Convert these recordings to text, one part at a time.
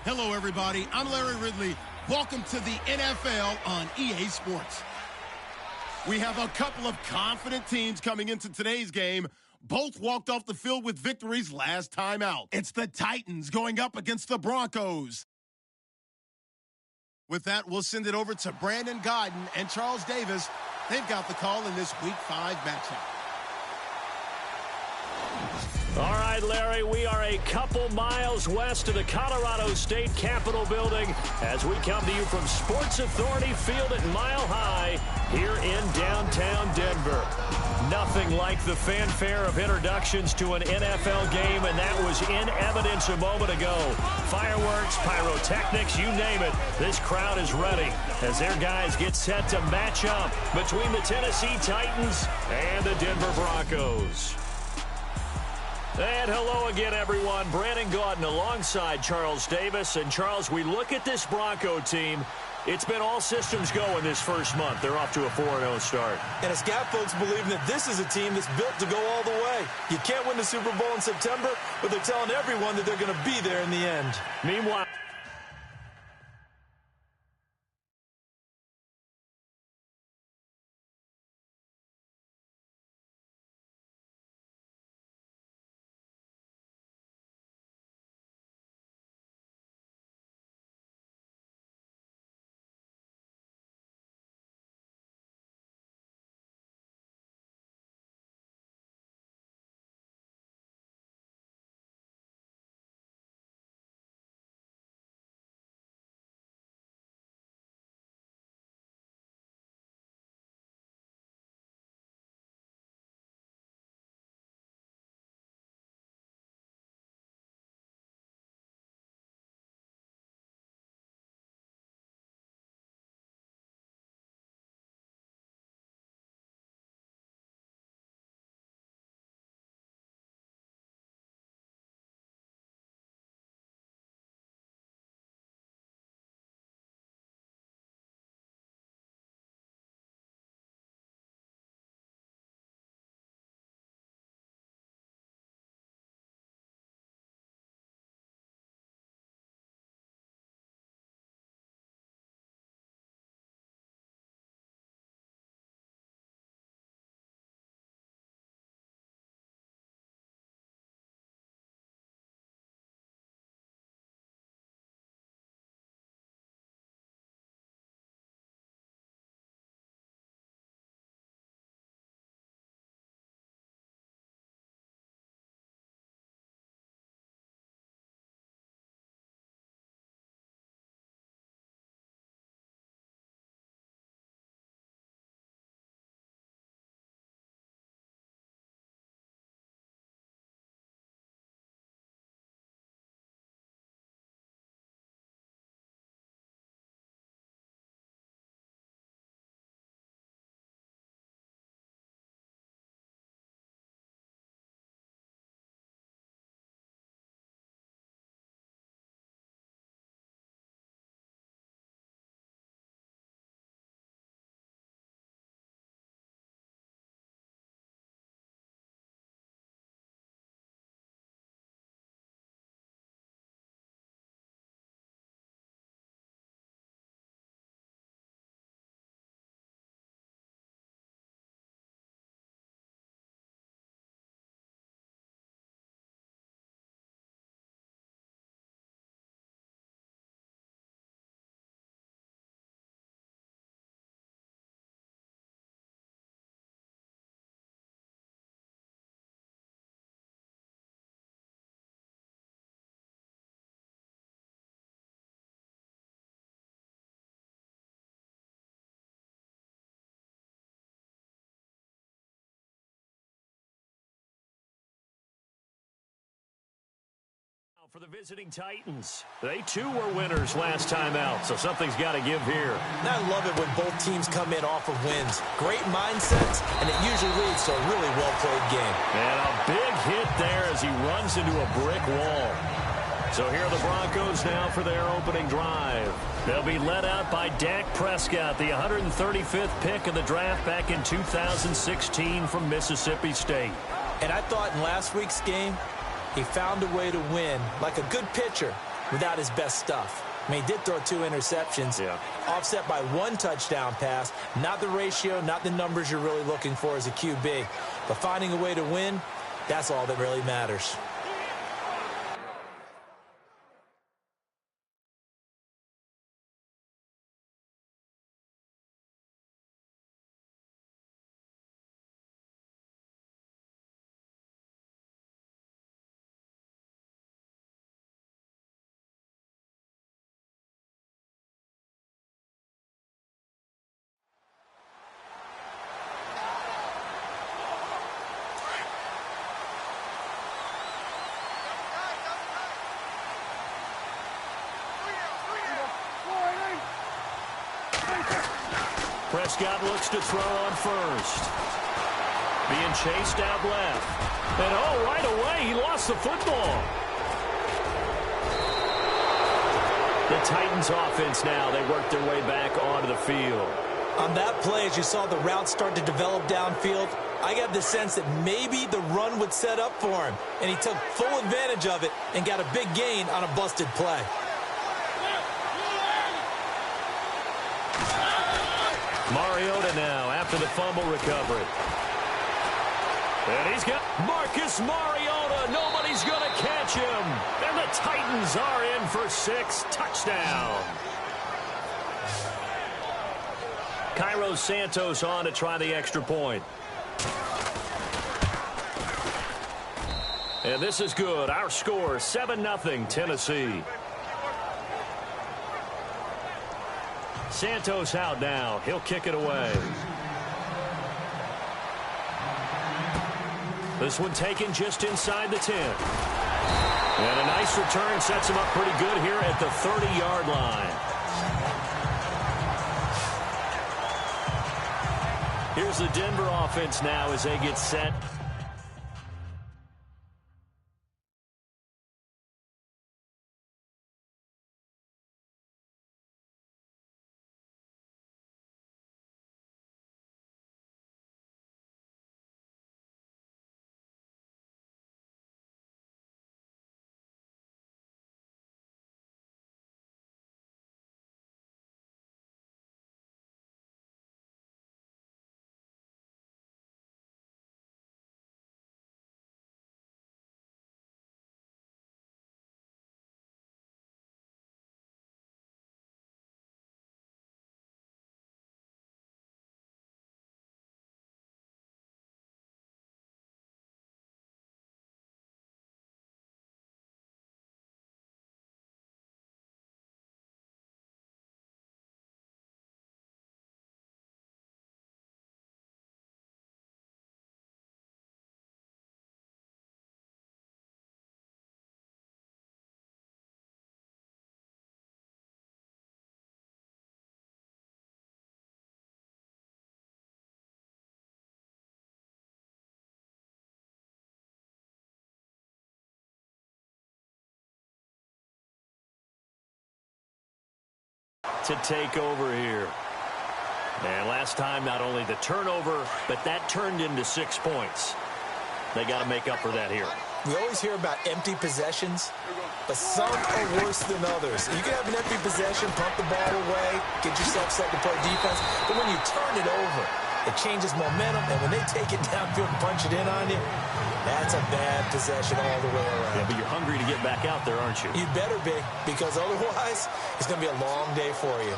Hello, everybody. I'm Larry Ridley. Welcome to the NFL on EA Sports. We have a couple of confident teams coming into today's game. Both walked off the field with victories last time out. It's the Titans going up against the Broncos. With that, we'll send it over to Brandon Godden and Charles Davis. They've got the call in this Week 5 matchup. All right, Larry, we are a couple miles west of the Colorado State Capitol building as we come to you from Sports Authority Field at Mile High here in downtown Denver. Nothing like the fanfare of introductions to an NFL game, and that was in evidence a moment ago. Fireworks, pyrotechnics, you name it. This crowd is ready as their guys get set to match up between the Tennessee Titans and the Denver Broncos. And hello again, everyone. Brandon Gaudin alongside Charles Davis. And, Charles, we look at this Bronco team. It's been all systems go in this first month. They're off to a 4-0 start. And it's got folks believing that this is a team that's built to go all the way. You can't win the Super Bowl in September, but they're telling everyone that they're going to be there in the end. Meanwhile, for the visiting Titans. They, too, were winners last time out, so something's got to give here. And I love it when both teams come in off of wins. Great mindsets, and it usually leads to a really well-played game. And a big hit there as he runs into a brick wall. So here are the Broncos now for their opening drive. They'll be led out by Dak Prescott, the 135th pick of the draft back in 2016 from Mississippi State. And I thought in last week's game, he found a way to win like a good pitcher. without his best stuff. I mean, he did throw 2 interceptions, offset by 1 touchdown pass. Not the ratio, not the numbers you're really looking for as a QB. But finding a way to win, that's all that really matters. Prescott looks to throw on first. Being chased out left. And right away, he lost the football. The Titans offense now, they work their way back onto the field. On that play, as you saw the route start to develop downfield, I got the sense that maybe the run would set up for him. And he took full advantage of it and got a big gain on a busted play. Mariota now after the fumble recovery. And he's got Marcus Mariota. Nobody's going to catch him. And the Titans are in for 6. Touchdown. Cairo Santos on to try the extra point. And this is good. Our score, 7-0 Tennessee. Santos out now. He'll kick it away. This one taken just inside the 10. And a nice return sets him up pretty good here at the 30-yard line. Here's the Denver offense now as they get set. To take over here. And last time, not only the turnover, but that turned into 6 points. They got to make up for that here. We always hear about empty possessions, but some are worse than others. You can have an empty possession, pump the ball away, get yourself set to play defense, but when you turn it over, it changes momentum, and when they take it downfield and punch it in on you, that's a bad possession all the way around. Yeah, but you're hungry to get back out there, aren't you? You better be, because otherwise, it's going to be a long day for you.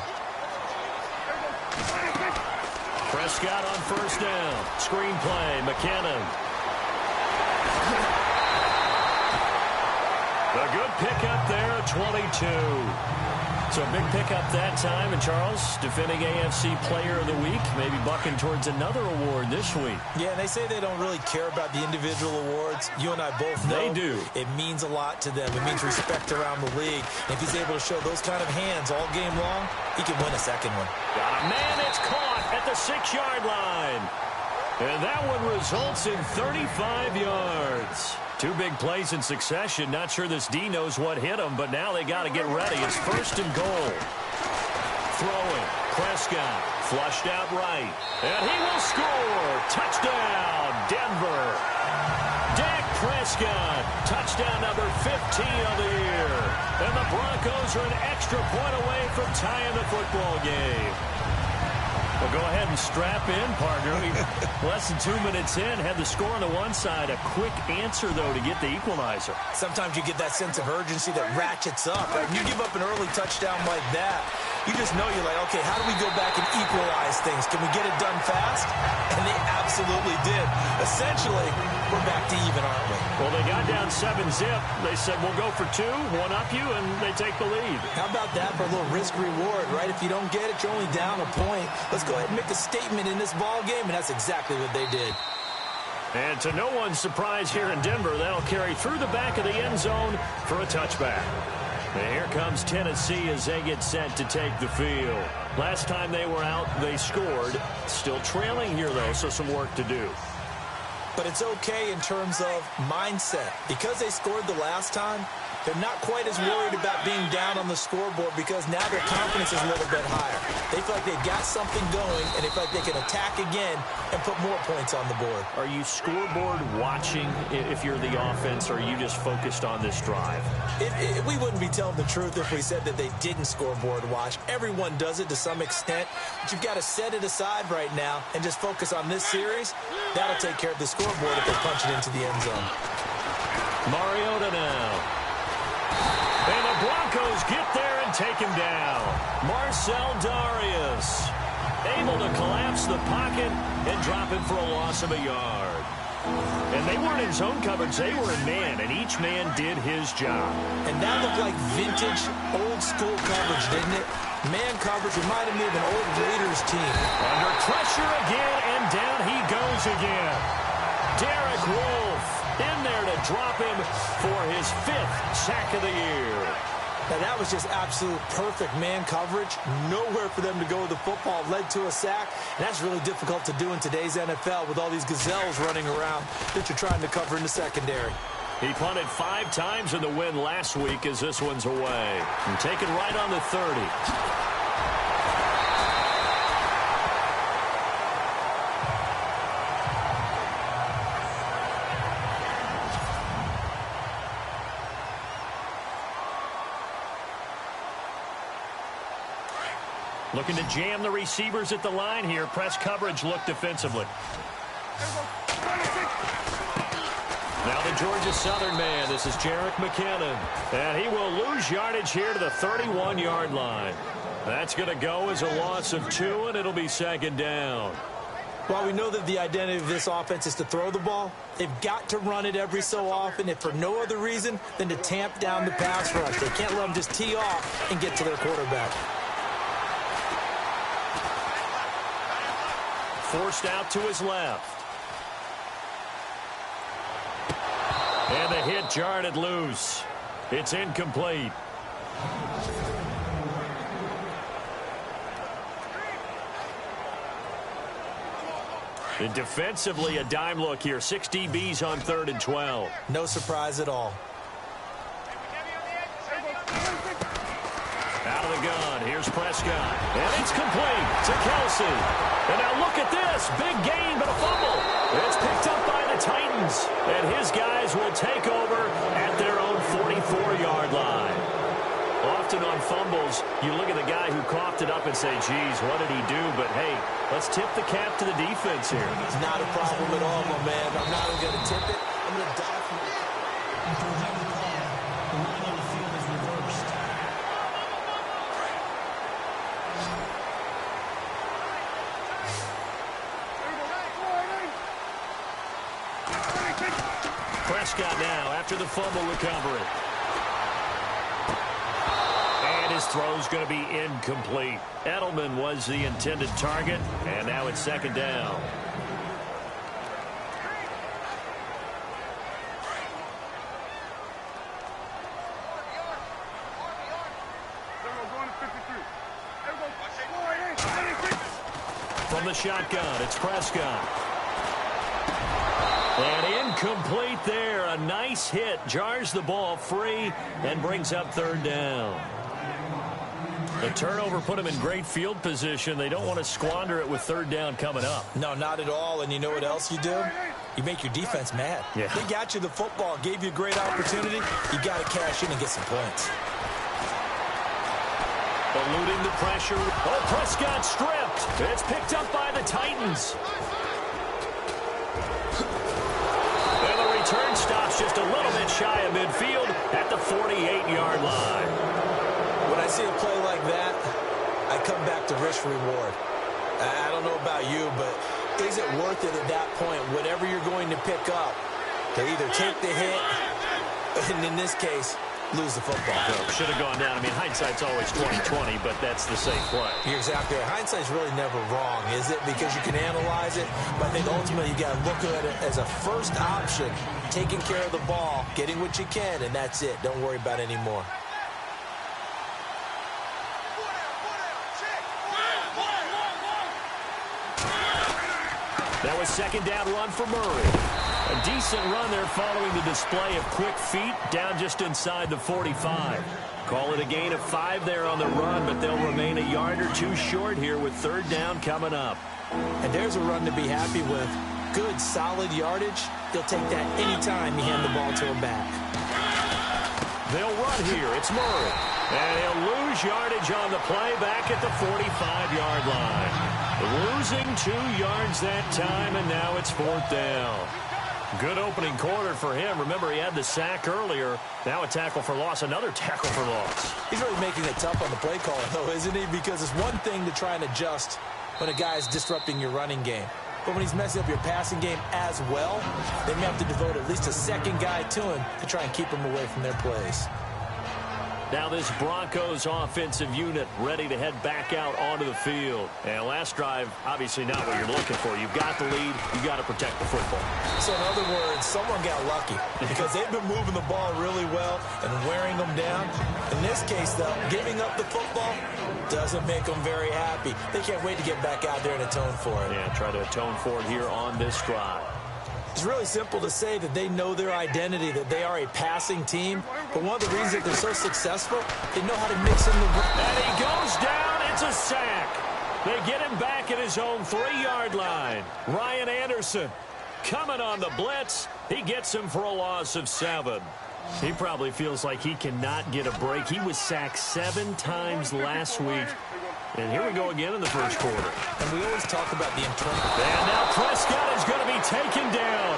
Prescott on first down. Screen play, McKinnon. A good pickup there, 22. So a big pickup that time. And Charles, defending AFC Player of the Week, maybe bucking towards another award this week. Yeah, and they say they don't really care about the individual awards. You and I both know they do. It means a lot to them. It means respect around the league. And if he's able to show those kind of hands all game long, he can win a second one. Got a man, it's caught at the 6-yard line. And that one results in 35 yards. 2 big plays in succession. Not sure this D knows what hit him, but now they got to get ready. It's 1st and goal. Throwing. Prescott flushed out right. And he will score. Touchdown, Denver. Dak Prescott. Touchdown number 15 of the year. And the Broncos are an extra point away from tying the football game. Well, go ahead and strap in, partner. Less than 2 minutes in, had the score on the one side. A quick answer, though, to get the equalizer. Sometimes you get that sense of urgency that ratchets up. Right? When you give up an early touchdown like that, you just know you're like, okay, how do we go back and equalize things? Can we get it done fast? And they absolutely did. Essentially, we're back to even, aren't we? Well, they got down 7-zip. They said, we'll go for 2, one up you, and they take the lead. How about that for a little risk-reward, right? If you don't get it, you're only down a point. Let's go ahead and make a statement in this ball game, and that's exactly what they did. And to no one's surprise here in Denver, that'll carry through the back of the end zone for a touchback. And here comes Tennessee as they get set to take the field. Last time they were out, they scored. Still trailing here, though, so some work to do. But it's okay in terms of mindset. Because they scored the last time, they're not quite as worried about being down on the scoreboard because now their confidence is a little bit higher. They feel like they've got something going, and they feel like they can attack again and put more points on the board. Are you scoreboard watching if you're the offense, or are you just focused on this drive? We wouldn't be telling the truth if we said that they didn't scoreboard watch. Everyone does it to some extent, but you've got to set it aside right now and just focus on this series. That'll take care of the scoreboard if they punch it into the end zone. Mariota now. And the Broncos get there and take him down. Marcel Darius able to collapse the pocket and drop him for a loss of a yard. And they weren't in zone coverage. They were in man, and each man did his job. And that looked like vintage, old-school coverage, didn't it? Man coverage reminded me of an old Raiders team. Under pressure again, and down he goes again. Derek Wolfe in there to drop him for his 5th sack of the year. Now, that was just absolute perfect man coverage. Nowhere for them to go with the football. Led to a sack. And that's really difficult to do in today's NFL with all these gazelles running around that you're trying to cover in the secondary. He punted 5 times in the win last week as this one's away. And taken right on the 30. Looking to jam the receivers at the line here. Press coverage look defensively. Now the Georgia Southern man. This is Jerick McKinnon. And he will lose yardage here to the 31-yard line. That's going to go as a loss of 2, and it'll be 2nd down. While we know that the identity of this offense is to throw the ball, they've got to run it every so often, if for no other reason than to tamp down the pass rush. They can't let them just tee off and get to their quarterback. Forced out to his left. And the hit jarred it loose. It's incomplete. And defensively, a dime look here. 6 DBs on 3rd and 12. No surprise at all. Out of the gun. Here's Prescott. And it's complete to Kelsey. And now look at this. Big gain, but a fumble. It's picked up by the Titans. And his guys will take over at their own 44-yard line. Often on fumbles, you look at the guy who coughed it up and say, geez, what did he do? But, hey, let's tip the cap to the defense here. It's not a problem at all, my man. I'm not even going to tip it. I'm going to dive from it. Prescott now after the fumble recovery. And his throw's going to be incomplete. Edelman was the intended target, and now it's 2nd down. From the shotgun, it's Prescott. And incomplete there. A nice hit. Jars the ball free and brings up 3rd down. The turnover put him in great field position. They don't want to squander it with 3rd down coming up. No, not at all. And you know what else you do? you make your defense mad. Yeah. They got you the football, gave you a great opportunity. You got to cash in and get some points. Eluding the pressure. Oh, Prescott stripped. It's picked up by the Titans. And the return stops just a little bit shy of midfield at the 48-yard line. When I see a play like that, I come back to risk-reward. I don't know about you, but is it worth it at that point, whatever you're going to pick up, to either take the hit, and in this case, lose the football? Should have gone down. I mean, hindsight's always 20/20, but that's the safe play. You're exactly right. Hindsight's really never wrong, is it? Because you can analyze it, but I think ultimately you got to look at it as a first option, taking care of the ball, getting what you can, and that's it. Don't worry about any more. That was second down run for Murray. A decent run there following the display of quick feet down just inside the 45. Call it a gain of 5 there on the run, but they'll remain a yard or two short here with third down coming up. And there's a run to be happy with. Good, solid yardage. They'll take that anytime you hand the ball to him back. They'll run here. It's Murray. And he'll lose yardage on the play back at the 45-yard line. Losing 2 yards that time, and now it's fourth down. Good opening quarter for him. Remember, he had the sack earlier. Now a tackle for loss, another tackle for loss. He's really making it tough on the play caller, though, isn't he? Because it's one thing to try and adjust when a guy's disrupting your running game. But when he's messing up your passing game as well, they may have to devote at least a second guy to him to try and keep him away from their plays. Now this Broncos offensive unit ready to head back out onto the field. And last drive, obviously not what you're looking for. You've got the lead. You've got to protect the football. So in other words, someone got lucky because they've been moving the ball really well and wearing them down. In this case, though, giving up the football doesn't make them very happy. They can't wait to get back out there and atone for it. Yeah, try to atone for it here on this drive. It's really simple to say that they know their identity, that they are a passing team. But one of the reasons that they're so successful, they know how to mix in the... And he goes down. It's a sack. They get him back at his own 3-yard line. Ryan Anderson coming on the blitz. He gets him for a loss of 7. He probably feels like he cannot get a break. He was sacked 7 times last week. And here we go again in the first quarter. And we always talk about the internal... And now Prescott is going to be taken down.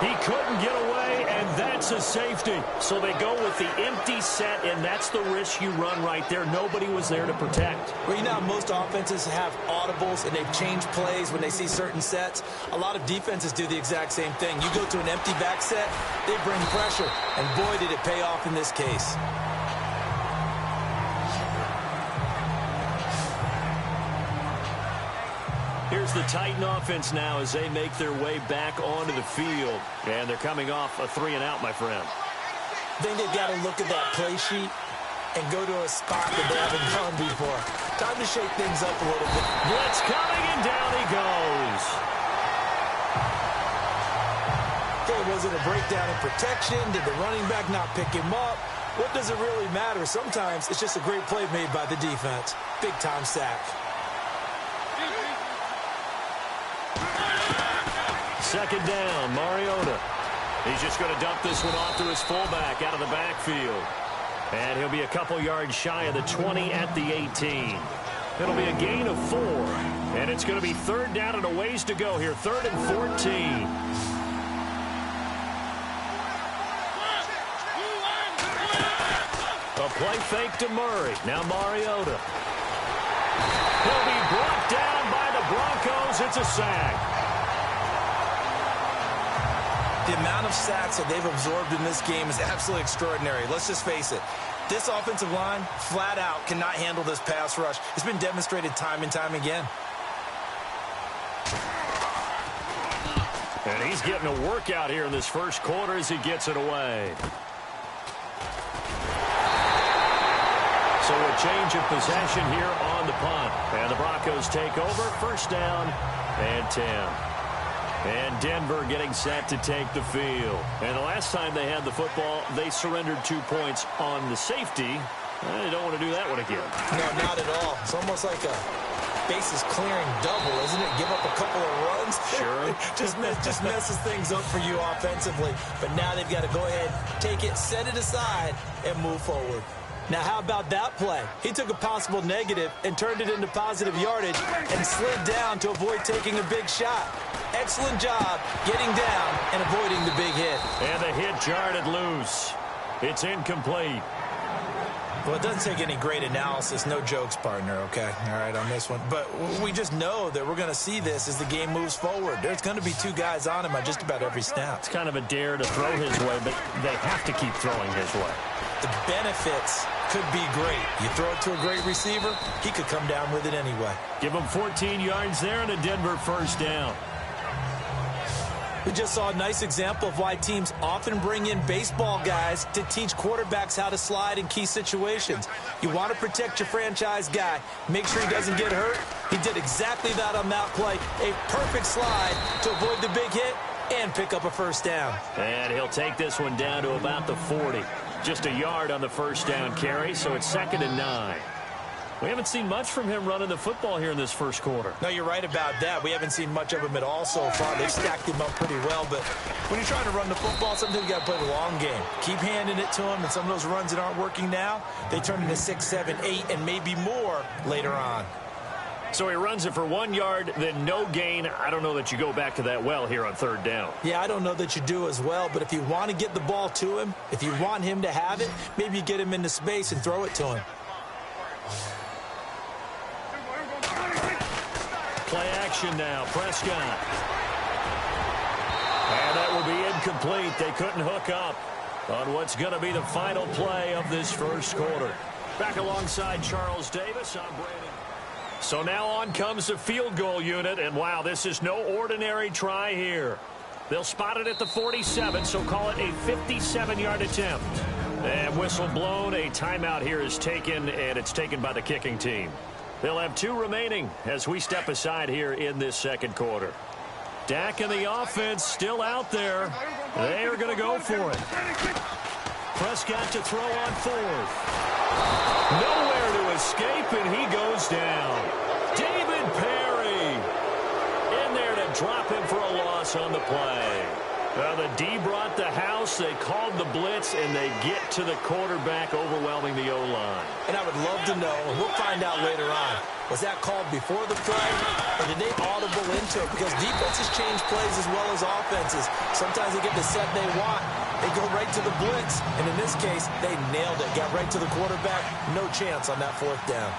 He couldn't get away, and that's a safety. So they go with the empty set, and that's the risk you run right there. Nobody was there to protect. Well, you know how most offenses have audibles, and they've changed plays when they see certain sets. A lot of defenses do the exact same thing. You go to an empty back set, they bring pressure, and boy, did it pay off in this case. Here's the Titan offense now as they make their way back onto the field. And they're coming off a 3-and-out, my friend. I think they've got to look at that play sheet and go to a spot that they haven't gone before. Time to shake things up a little bit. Blitz coming, and down he goes. Okay, was it a breakdown in protection? Did the running back not pick him up? What does it really matter? Sometimes it's just a great play made by the defense. Big-time sack. Second down, Mariota. He's just going to dump this one off to his fullback out of the backfield. And he'll be a couple yards shy of the 20 at the 18. It'll be a gain of 4. And it's going to be third down and a ways to go here. 3rd and 14. A play fake to Murray. Now Mariota. He'll be brought down by the Broncos. It's a sack. The amount of sacks that they've absorbed in this game is absolutely extraordinary. Let's just face it. This offensive line, flat out, cannot handle this pass rush. It's been demonstrated time and time again. And he's getting a workout here in this first quarter as he gets it away. So a change of possession here on the punt. And the Broncos take over. First down and 10. And Denver getting set to take the field. And the last time they had the football, they surrendered 2 points on the safety. They don't want to do that one again. No, not at all. It's almost like a bases clearing double, isn't it? Give up a couple of runs. Sure. just messes things up for you offensively. But now they've got to go ahead, take it, set it aside, and move forward. Now, how about that play? He took a possible negative and turned it into positive yardage and slid down to avoid taking a big shot. Excellent job getting down and avoiding the big hit. And the hit jarred it loose. It's incomplete. Well, it doesn't take any great analysis. No jokes, partner, okay? All right, on this one. But we just know that we're going to see this as the game moves forward. There's going to be two guys on him on just about every snap. It's kind of a dare to throw his way, but they have to keep throwing his way. The benefits could be great. You throw it to a great receiver, he could come down with it anyway. Give him 14 yards there and a Denver first down. We just saw a nice example of why teams often bring in baseball guys to teach quarterbacks how to slide in key situations. You want to protect your franchise guy. Make sure he doesn't get hurt. He did exactly that on that play. A perfect slide to avoid the big hit and pick up a first down. And he'll take this one down to about the 40. Just a yard on the first down carry, so it's 2nd and 9. We haven't seen much from him running the football here in this first quarter. No, you're right about that. We haven't seen much of him at all so far. They've stacked him up pretty well, but when you're trying to run the football, sometimes you got to play the long game. Keep handing it to him, and some of those runs that aren't working now, they turn into 6, 7, 8, and maybe more later on. So he runs it for 1 yard, then no gain. I don't know that you go back to that well here on 3rd down. Yeah, I don't know that you do as well, but if you want to get the ball to him, if you want him to have it, maybe you get him into space and throw it to him. Play action now, Prescott. And that will be incomplete. They couldn't hook up on what's going to be the final play of this first quarter. Back alongside Charles Davis, I'm Brandon. So now on comes the field goal unit, and wow, this is no ordinary try here. They'll spot it at the 47, so call it a 57-yard attempt. And whistle blown, a timeout here is taken, and it's taken by the kicking team. They'll have 2 remaining as we step aside here in this second quarter. Dak and the offense still out there. They are going to go for it. Prescott to throw on 4th. Nowhere to escape, and he goes down. David Perry in there to drop him for a loss on the play. Well, the D brought the house. They called the blitz, and they get to the quarterback, overwhelming the O-line. And I would love to know, and we'll find out later on, was that called before the play, or did they audible into it? Because defenses change plays as well as offenses. Sometimes they get the set they want. They go right to the blitz, and in this case, they nailed it. Got right to the quarterback. No chance on that 4th down.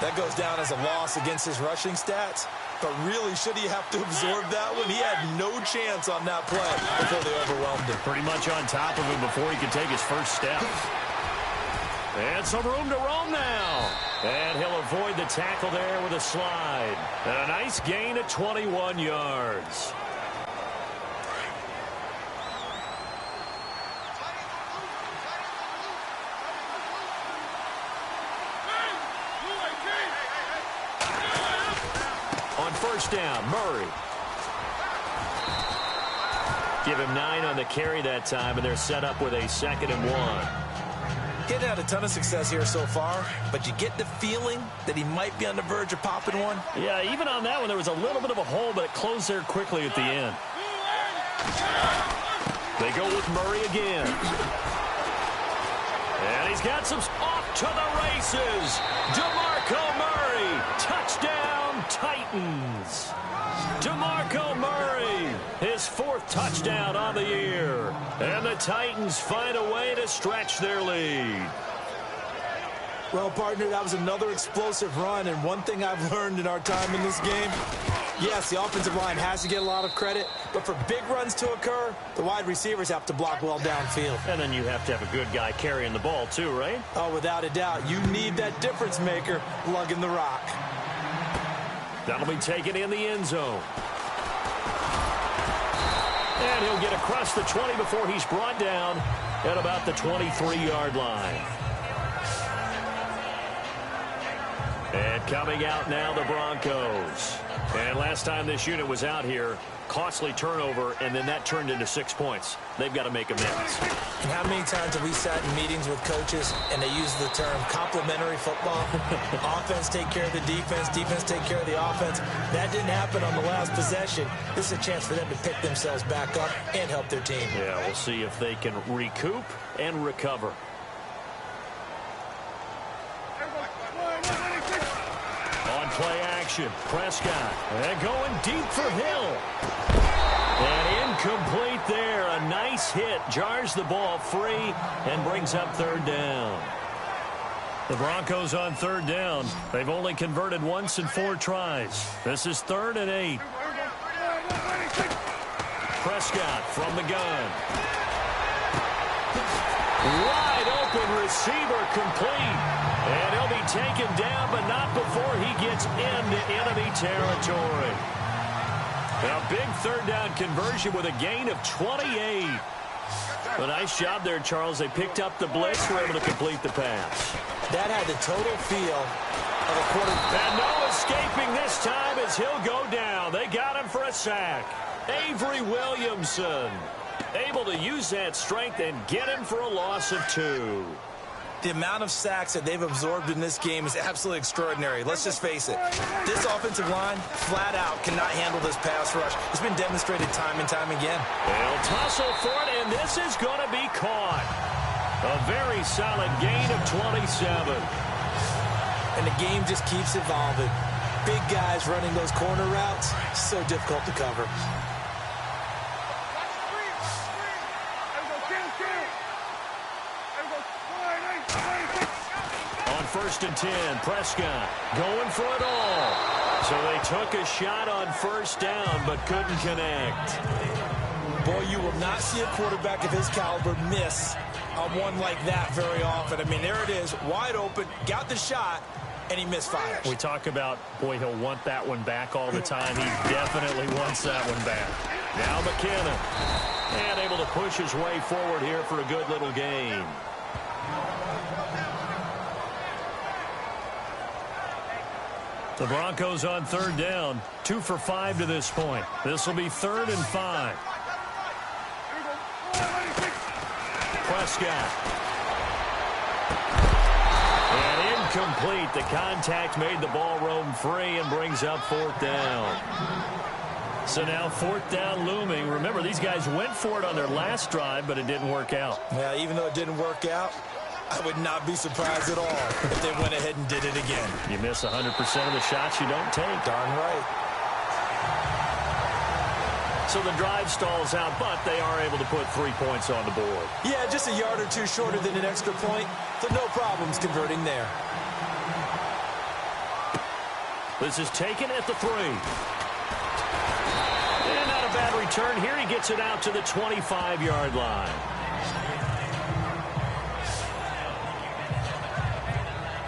That goes down as a loss against his rushing stats. But really, should he have to absorb that one? He had no chance on that play before they overwhelmed him. Pretty much on top of him before he could take his first step. And some room to roam now. And he'll avoid the tackle there with a slide. And a nice gain at 21 yards. On first down, Murray. Give him 9 on the carry that time, and they're set up with a 2nd and 1. He hadn't had a ton of success here so far, but you get the feeling that he might be on the verge of popping one. Yeah, even on that one, there was a little bit of a hole, but it closed there quickly at the end. They go with Murray again. And he's got some off to the races. DeMarco Murray, touchdown Titans. DeMarco Murray, his 4th touchdown on the year. And the Titans find a way to stretch their lead. Well, partner, that was another explosive run, and one thing I've learned in our time in this game, yes, the offensive line has to get a lot of credit, but for big runs to occur, the wide receivers have to block well downfield. And then you have to have a good guy carrying the ball too, right? Oh, without a doubt. You need that difference maker lugging the rock. That'll be taken in the end zone. And he'll get across the 20 before he's brought down at about the 23-yard line. And coming out now, the Broncos. And last time this unit was out here, costly turnover, and then that turned into 6 points. They've got to make amends. And how many times have we sat in meetings with coaches and they use the term complementary football? Offense take care of the defense, defense take care of the offense. That didn't happen on the last possession. This is a chance for them to pick themselves back up and help their team. Yeah, we'll see if they can recoup and recover. On play action, Prescott. And going deep for Hill. And incomplete there. A nice hit. Jars the ball free and brings up third down. The Broncos on third down. They've only converted once in 4 tries. This is 3rd and 8. Prescott from the gun. Wide open receiver complete. And he'll be taken down, but not before he gets into enemy territory. A big third down conversion with a gain of 28. A nice job there, Charles. They picked up the blitz, were able to complete the pass. That had the total feel of a quarterback. And no escaping this time as he'll go down. They got him for a sack. Avery Williamson able to use that strength and get him for a loss of 2. The amount of sacks that they've absorbed in this game is absolutely extraordinary. Let's just face it. This offensive line, flat out, cannot handle this pass rush. It's been demonstrated time and time again. They'll tussle for it, and this is going to be caught. A very solid gain of 27. And the game just keeps evolving. Big guys running those corner routes, so difficult to cover. On 1st and 10, Prescott going for it all. So they took a shot on 1st down, but couldn't connect. Boy, you will not see a quarterback of his caliber miss on one like that very often. I mean, there it is, wide open, got the shot, and he misfires. We talk about, boy, he'll want that one back all the time. He definitely wants that one back. Now McKinnon. And able to push his way forward here for a good little gain. The Broncos on third down, 2 for 5 to this point. This will be 3rd and 5. Prescott. And incomplete. The contact made the ball roam free and brings up 4th down. So now 4th down looming. Remember, these guys went for it on their last drive, but it didn't work out. Yeah, even though it didn't work out, I would not be surprised at all if they went ahead and did it again. You miss 100% of the shots you don't take. Darn right. So the drive stalls out, but they are able to put 3 points on the board. Yeah, just a yard or 2 shorter than an extra point, so no problems converting there. This is taken at the 3. And not a bad return here. He gets it out to the 25-yard line.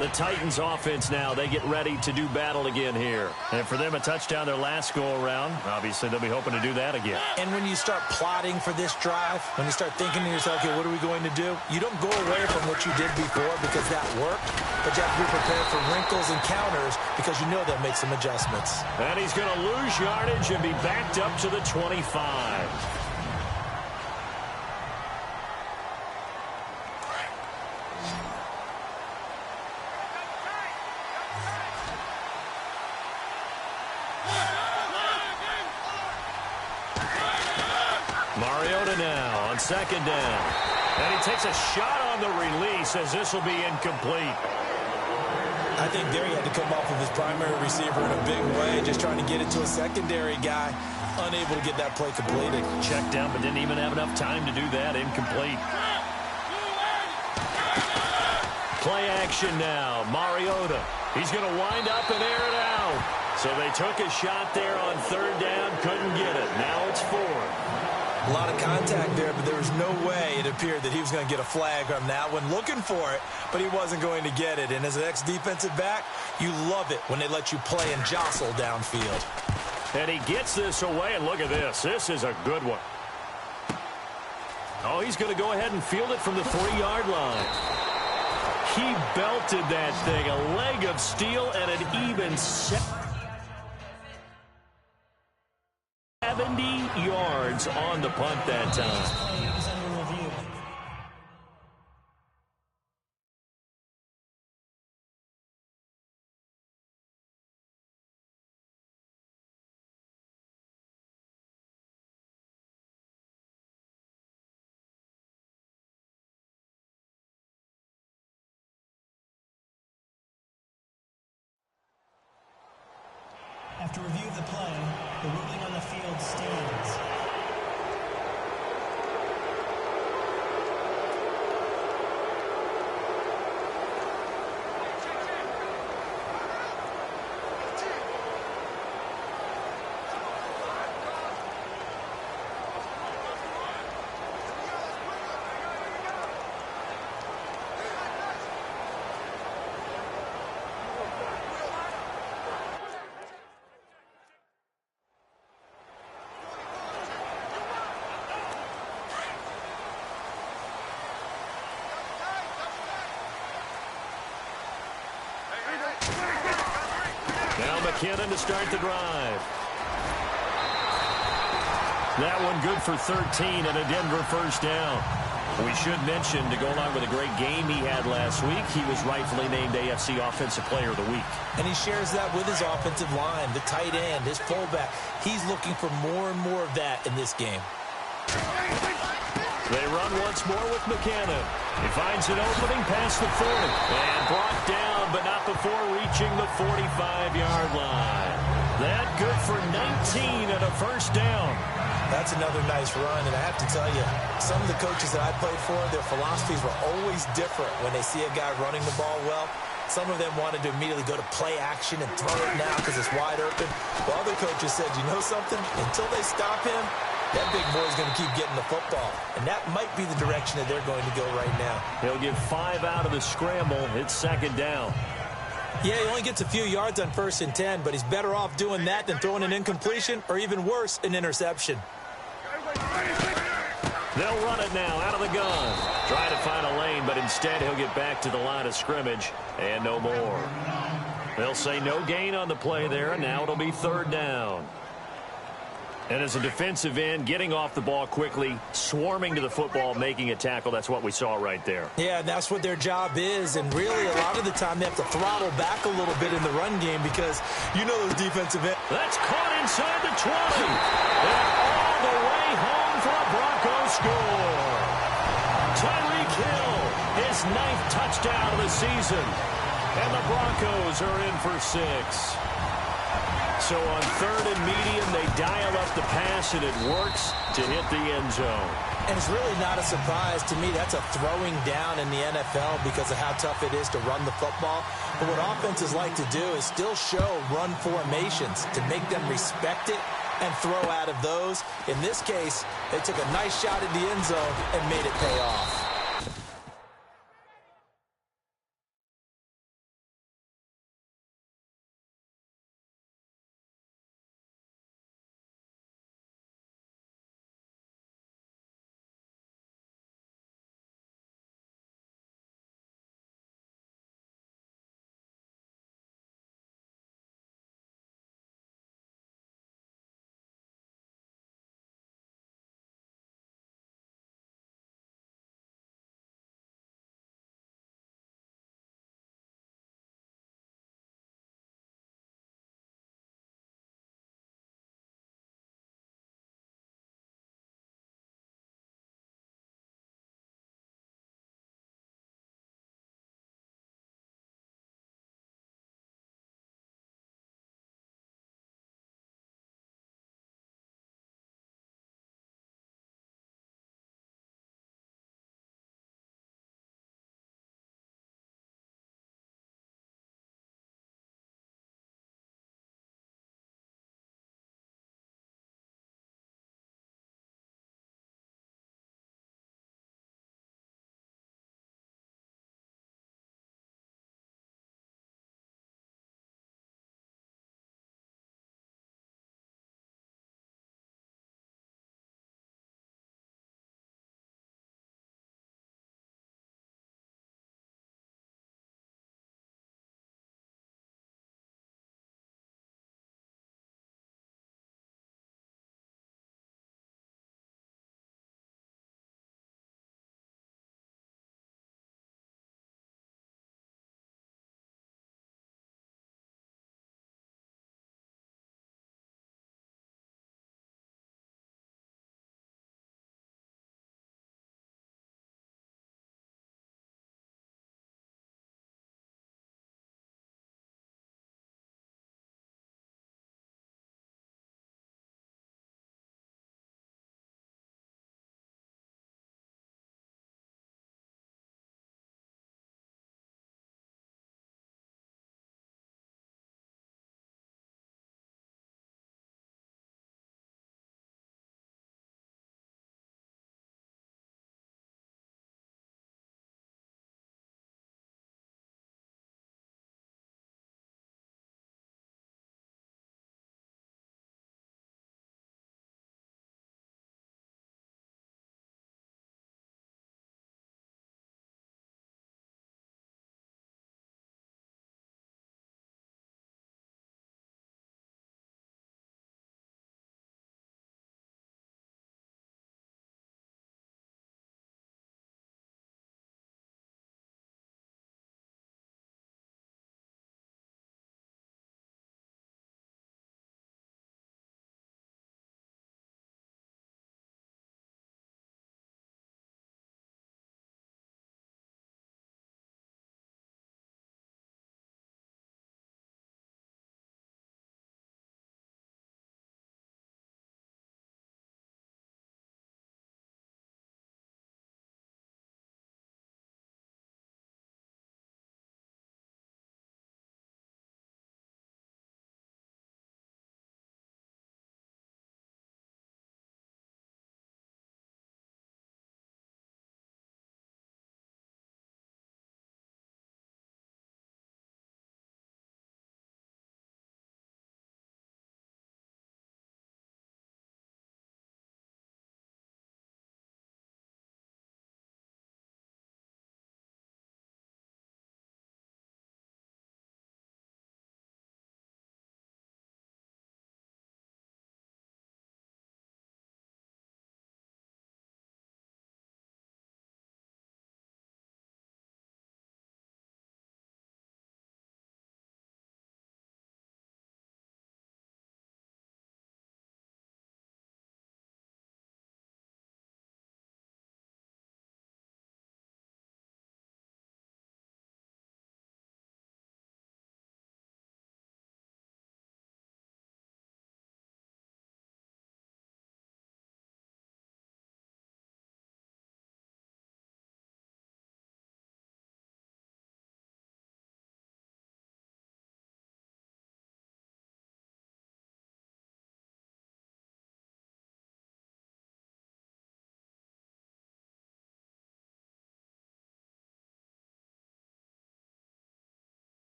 The Titans offense now, they get ready to do battle again here. And for them, a touchdown their last go-around. Obviously, they'll be hoping to do that again. And when you start plotting for this drive, when you start thinking to yourself, okay, what are we going to do? You don't go away from what you did before because that worked, but you have to be prepared for wrinkles and counters because you know they'll make some adjustments. And he's going to lose yardage and be backed up to the 25. Mariota now on 2nd down. And he takes a shot on the release as this will be incomplete. I think there he had to come off of his primary receiver in a big way, just trying to get it to a secondary guy, unable to get that play completed. Checked down, but didn't even have enough time to do that. Incomplete. Play action now. Mariota. He's going to wind up and air it out. So they took a shot there on 3rd down, couldn't get it. Now it's 4th. A lot of contact there, but there was no way it appeared that he was going to get a flag on that one. Looking for it, but he wasn't going to get it. And as an ex-defensive back, you love it when they let you play and jostle downfield. And he gets this away, and look at this. This is a good one. Oh, he's going to go ahead and field it from the 3-yard line. He belted that thing. A leg of steel and an even set. yards on the punt that time. After review of the play, the ruling on the field stands. Now McKinnon to start the drive. That one good for 13 and a Denver first down. We should mention, to go along with a great game he had last week, he was rightfully named AFC Offensive Player of the Week. And he shares that with his offensive line, the tight end, his fullback. He's looking for more and more of that in this game. They run once more with McKinnon. He finds an opening past the 40. And brought down, but not before reaching the 45-yard line. That good for 19 and a first down. That's another nice run, and I have to tell you, some of the coaches that I played for, their philosophies were always different when they see a guy running the ball well. Some of them wanted to immediately go to play action and throw it now because it's wide open. While other coaches said, you know something? Until they stop him, that big boy's going to keep getting the football. And that might be the direction that they're going to go right now. He'll get 5 out of the scramble. It's second down. Yeah, he only gets a few yards on 1st and 10, but he's better off doing that than throwing an incompletion or even worse, an interception. They'll run it now out of the gun. Try to find a lane, but instead he'll get back to the line of scrimmage and no more. They'll say no gain on the play there, and now it'll be third down. And as a defensive end, getting off the ball quickly, swarming to the football, making a tackle, that's what we saw right there. Yeah, that's what their job is, and really a lot of the time they have to throttle back a little bit in the run game because you know those defensive ends. That's caught inside the 20. And all the way home for a Broncos score. Tyreek Hill, his 9th touchdown of the season. And the Broncos are in for 6. So on 3rd and medium, they dial up the pass, and it works to hit the end zone. And it's really not a surprise to me. That's a throwing down in the NFL because of how tough it is to run the football. But what offenses like to do is still show run formations to make them respect it and throw out of those. In this case, they took a nice shot at the end zone and made it pay off.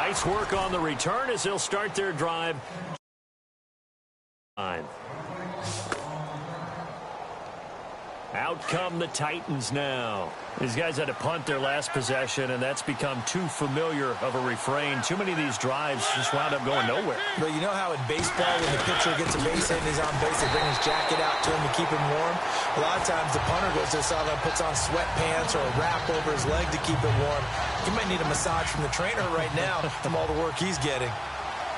Nice work on the return as they'll start their drive. Out come the Titans now. These guys had to punt their last possession, and that's become too familiar of a refrain. Too many of these drives just wound up going nowhere. But you know how in baseball, when the pitcher gets a base hit and he's on base, they bring his jacket out to him to keep him warm? A lot of times the punter goes to the sideline, puts on sweatpants or a wrap over his leg to keep it warm. He might need a massage from the trainer right now from all the work he's getting.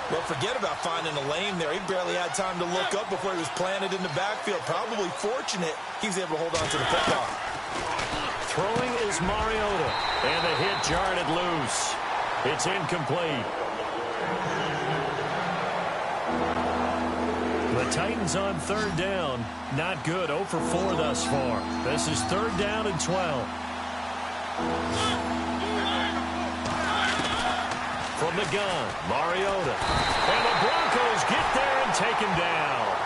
Well, forget about finding a lane there. He barely had time to look up before he was planted in the backfield. Probably fortunate he was able to hold on to the football. Throwing is Mariota, and the hit jarred it loose. It's incomplete. The Titans on third down. Not good. 0 for 4 thus far. This is third down and 12. From the gun, Mariota. And the Broncos get there and take him down.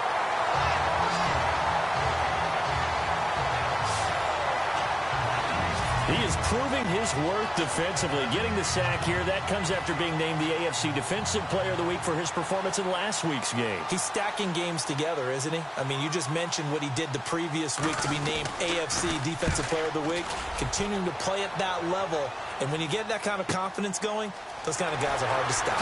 He is proving his worth defensively. Getting the sack here, that comes after being named the AFC Defensive Player of the Week for his performance in last week's game. He's stacking games together, isn't he? I mean, you just mentioned what he did the previous week to be named AFC Defensive Player of the Week. Continuing to play at that level. And when you get that kind of confidence going, those kind of guys are hard to stop.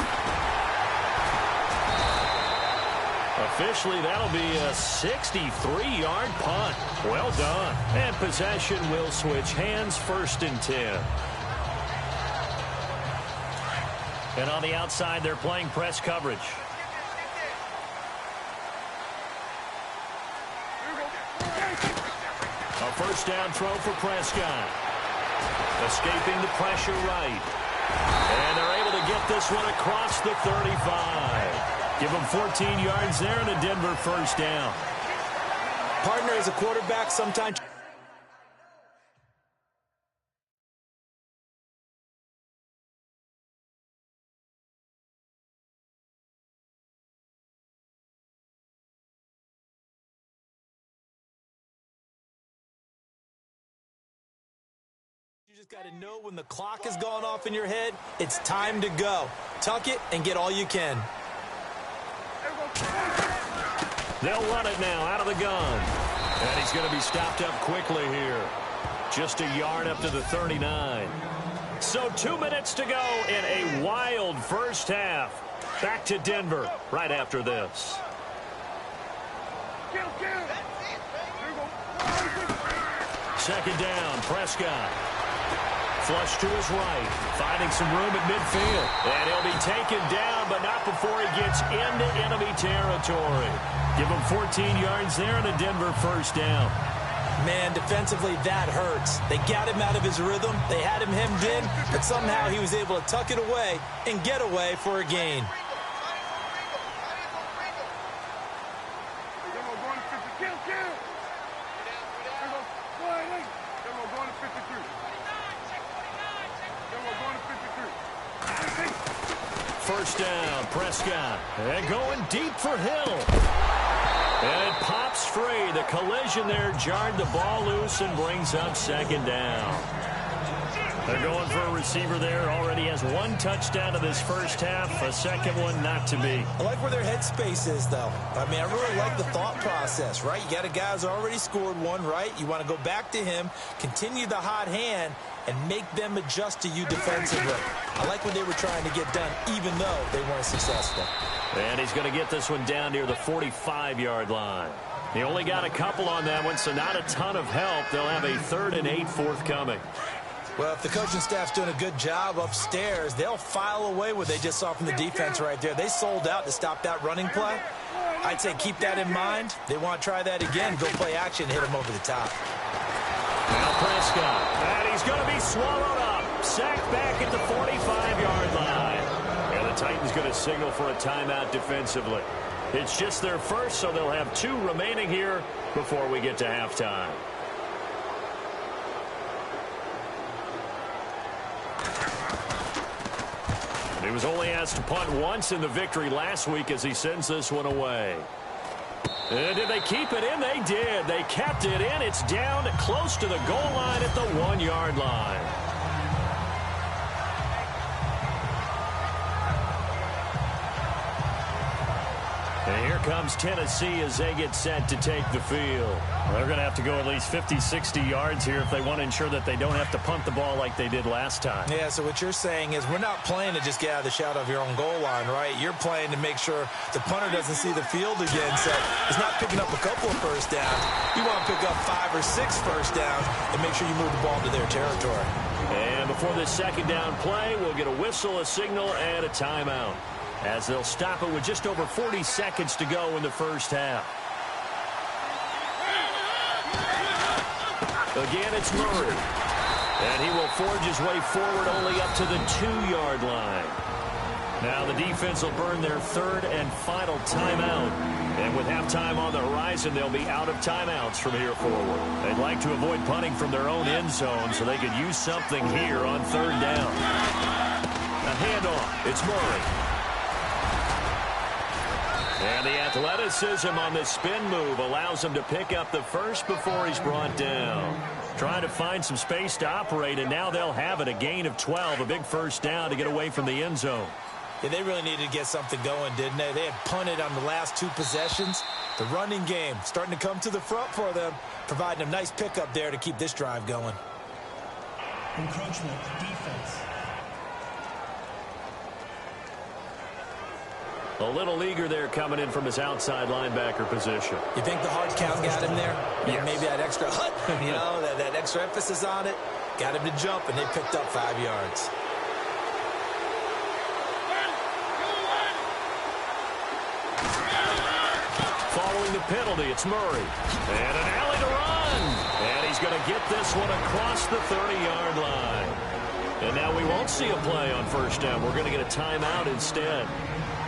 Officially, that'll be a 63-yard punt. Well done. And possession will switch hands, 1st and 10. And on the outside, they're playing press coverage. A 1st down throw for Prescott. Escaping the pressure right. And they're able to get this one across the 35. Give them 14 yards there and a Denver 1st down. Partner, as a quarterback, sometimes you just got to know when the clock has gone off in your head, it's time to go. Tuck it and get all you can. They'll run it now out of the gun. And he's going to be stopped up quickly here. Just a yard up to the 39. So 2 minutes to go in a wild first half. Back to Denver right after this. Second down, Prescott. Flush to his right, finding some room at midfield. And he'll be taken down, but not before he gets into enemy territory. Give him 14 yards there and a Denver 1st down. Man, defensively, that hurts. They got him out of his rhythm. They had him hemmed in, but somehow he was able to tuck it away and get away for a gain. First down, Prescott. And going deep for Hill. And it pops free. The collision there jarred the ball loose and brings up 2nd down. They're going for a receiver there. Already has 1 touchdown in this first half. A second one not to be. I like where their headspace is, though. I mean, I really like the thought process, right? You got a guy who's already scored 1, right? You want to go back to him, continue the hot hand, and make them adjust to you defensively. I like what they were trying to get done, even though they weren't successful. And he's going to get this one down near the 45-yard line. He only got a couple on that one, so not a ton of help. They'll have a 3rd and 8 forthcoming. Well, if the coaching staff's doing a good job upstairs, they'll file away what they just saw from the defense right there. They sold out to stop that running play. I'd say keep that in mind. They want to try that again, go play action, hit them over the top. Now Prescott, and he's going to be swallowed up. Sacked back at the 45-yard line. And the Titans going to signal for a timeout defensively. It's just their first, so they'll have 2 remaining here before we get to halftime. He was only asked to punt once in the victory last week as he sends this one away. And did they keep it in? They did. They kept it in. It's down close to the goal line at the 1-yard line. And here comes Tennessee as they get set to take the field. They're going to have to go at least 50, 60 yards here if they want to ensure that they don't have to punt the ball like they did last time. Yeah, so what you're saying is we're not playing to just get out of the shadow of your own goal line, right? You're playing to make sure the punter doesn't see the field again. So it's not picking up a couple of first downs. You want to pick up 5 or 6 first downs and make sure you move the ball to their territory. And before this second down play, we'll get a whistle, a signal, and a timeout, as they'll stop it with just over 40 seconds to go in the first half. Again, it's Murray. And he will forge his way forward only up to the 2-yard line. Now the defense will burn their third and final timeout. And with halftime on the horizon, they'll be out of timeouts from here forward. They'd like to avoid punting from their own end zone so they could use something here on third down. A handoff. It's Murray. And the athleticism on this spin move allows him to pick up the first before he's brought down. Trying to find some space to operate, and now they'll have it. A gain of 12, a big first down to get away from the end zone. Yeah, they really needed to get something going, didn't they? They had punted on the last 2 possessions. The running game starting to come to the front for them, providing a nice pickup there to keep this drive going. Encroachment, defense. A little eager there coming in from his outside linebacker position. You think the hard count got him there? Yes. Maybe that extra hut, you know, that extra emphasis on it, got him to jump, and they picked up 5 yards. Following the penalty, it's Murray. And an alley to run. And he's going to get this one across the 30-yard line. And now we won't see a play on first down. We're going to get a timeout instead,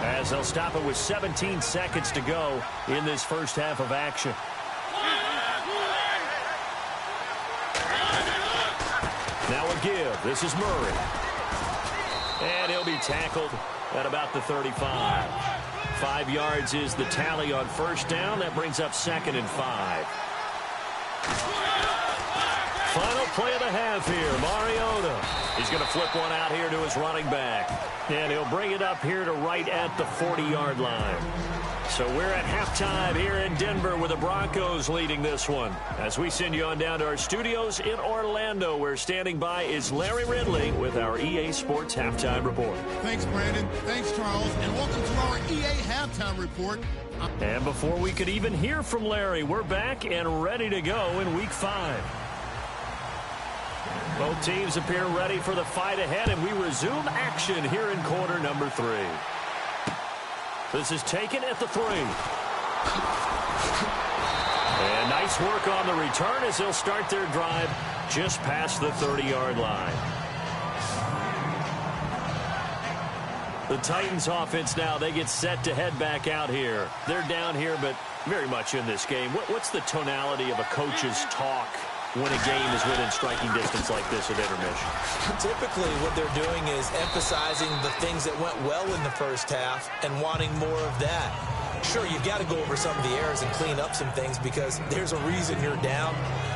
as they'll stop it with 17 seconds to go in this first half of action. Now a give. This is Murray. And he'll be tackled at about the 35. 5 yards is the tally on first down. That brings up 2nd and 5. Final play of the half here. Mariota. He's going to flip one out here to his running back. And he'll bring it up here to right at the 40-yard line. So we're at halftime here in Denver with the Broncos leading this one. As we send you on down to our studios in Orlando, where standing by is Larry Ridley with our EA Sports Halftime Report. Thanks, Brandon. Thanks, Charles. And welcome to our EA Halftime Report. And before we could even hear from Larry, we're back and ready to go in Week 5. Both teams appear ready for the fight ahead, and we resume action here in quarter number 3. This is taken at the 3. And nice work on the return as they'll start their drive just past the 30-yard line. The Titans offense now, they get set to head back out here. They're down here, but very much in this game. What's the tonality of a coach's talk when a game is within striking distance like this at intermission? Typically, what they're doing is emphasizing the things that went well in the first half and wanting more of that. Sure, you've got to go over some of the errors and clean up some things because there's a reason you're down.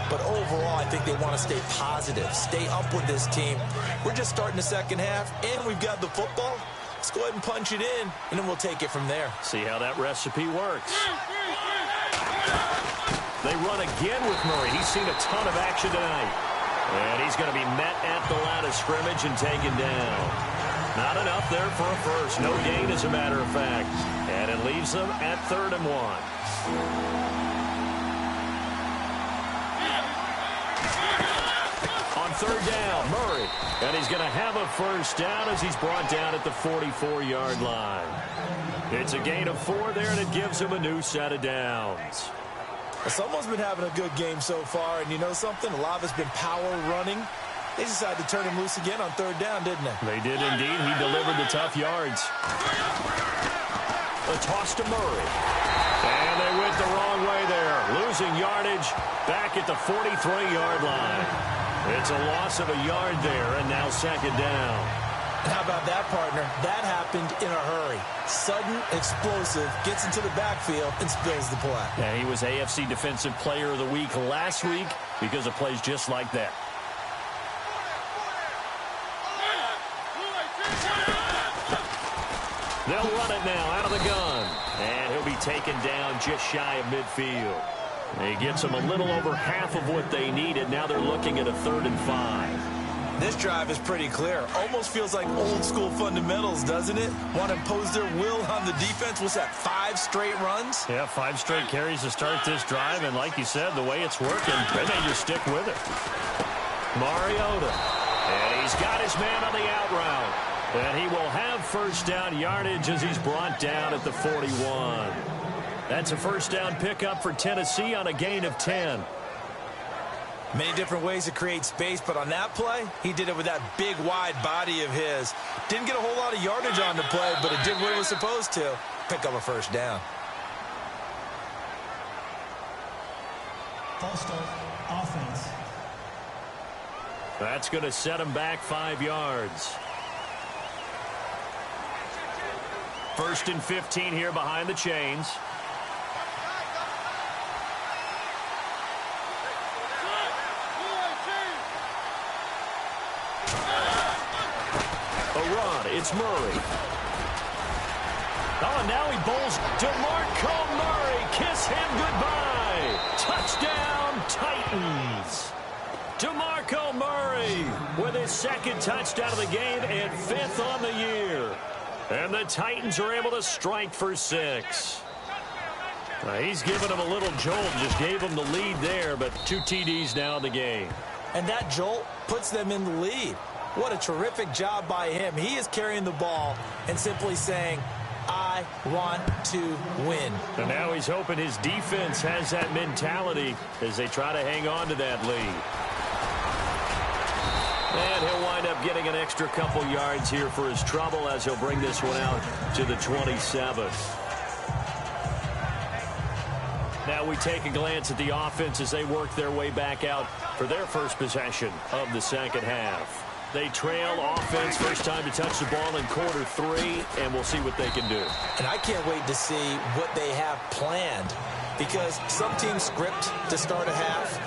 But overall, I think they want to stay positive, stay up with this team. We're just starting the second half, and we've got the football. Let's go ahead and punch it in, and then we'll take it from there. See how that recipe works. They run again with Murray. He's seen a ton of action tonight. And he's going to be met at the line of scrimmage and taken down. Not enough there for a first. No gain, as a matter of fact. And it leaves them at 3rd and 1. On 3rd down, Murray. And he's going to have a first down as he's brought down at the 44-yard line. It's a gain of 4 there, and it gives him a new set of downs. Someone's been having a good game so far, and you know something? A lot of it's been power running. They decided to turn him loose again on 3rd down, didn't they? They did indeed. He delivered the tough yards. A toss to Murray. And they went the wrong way there. Losing yardage back at the 43-yard line. It's a loss of a yard there, and now 2nd down. And how about that, partner? That happened in a hurry. Sudden, explosive, gets into the backfield, and spills the play. Yeah, he was AFC Defensive Player of the Week last week because of plays just like that. They'll run it now out of the gun. And he'll be taken down just shy of midfield. He gets them a little over half of what they needed. Now they're looking at a 3rd and 5. This drive is pretty clear. Almost feels like old-school fundamentals, doesn't it? Want to impose their will on the defense. What's that, 5 straight runs? Yeah, 5 straight carries to start this drive. And like you said, the way it's working, they may just stick with it. Mariota. And he's got his man on the out route. And he will have first down yardage as he's brought down at the 41. That's a first down pickup for Tennessee on a gain of 10. Many different ways to create space, but on that play, he did it with that big, wide body of his. Didn't get a whole lot of yardage on the play, but it did what it was supposed to. Pick up a first down. False start, offense. That's going to set him back 5 yards. 1st and 15 here behind the chains. A run, it's Murray. Oh, and now he bowls DeMarco Murray. Kiss him goodbye. Touchdown, Titans. DeMarco Murray with his 2nd touchdown of the game and 5th on the year. And the Titans are able to strike for 6. He's given them a little jolt, just gave them the lead there, but 2 TDs now in the game. And that jolt puts them in the lead. What a terrific job by him. He is carrying the ball and simply saying, I want to win. And now he's hoping his defense has that mentality as they try to hang on to that lead. And he'll wind up getting an extra couple yards here for his trouble as he'll bring this one out to the 27. Now we take a glance at the offense as they work their way back out for their first possession of the second half. They trail offense, first time to touch the ball in quarter 3, and we'll see what they can do. And I can't wait to see what they have planned, because some teams script to start a half.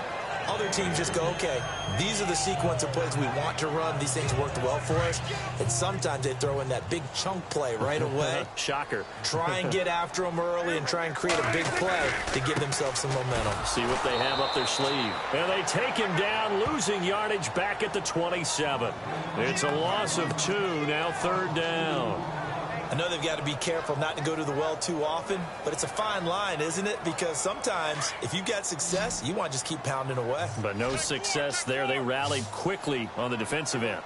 Other teams just go, okay, these are the sequence of plays we want to run. These things worked well for us. And sometimes they throw in that big chunk play right away. Shocker. Try and get after them early and try and create a big play to give themselves some momentum. See what they have up their sleeve. And they take him down, losing yardage back at the 27. It's a loss of 2, now 3rd down. I know they've got to be careful not to go to the well too often, but it's a fine line, isn't it? Because sometimes, if you've got success, you want to just keep pounding away. But no success there. They rallied quickly on the defensive end.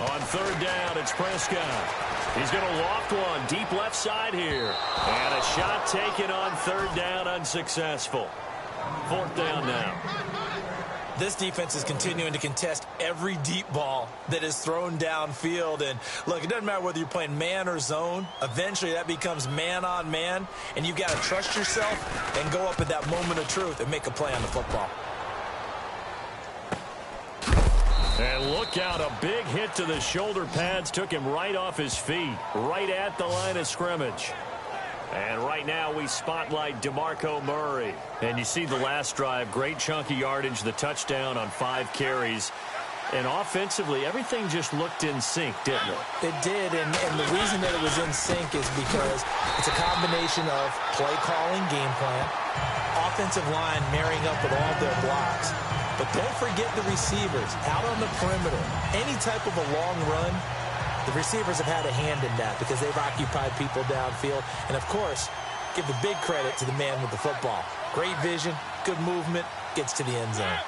On 3rd down, it's Prescott. He's going to loft one deep left side here. And a shot taken on 3rd down, unsuccessful. 4th down now. This defense is continuing to contest every deep ball that is thrown downfield. And, look, it doesn't matter whether you're playing man or zone. Eventually, that becomes man-on-man, and you've got to trust yourself and go up at that moment of truth and make a play on the football. And look out, a big hit to the shoulder pads took him right off his feet, right at the line of scrimmage. And right now we spotlight DeMarco Murray. And you see the last drive, great chunky yardage, the touchdown on 5 carries. And offensively, everything just looked in sync, didn't it? It did, and the reason that it was in sync is because it's a combination of play calling, game plan, offensive line marrying up with all their blocks. But don't forget the receivers out on the perimeter. Any type of a long run, the receivers have had a hand in that because they've occupied people downfield. And, of course, give the big credit to the man with the football. Great vision, good movement, gets to the end zone.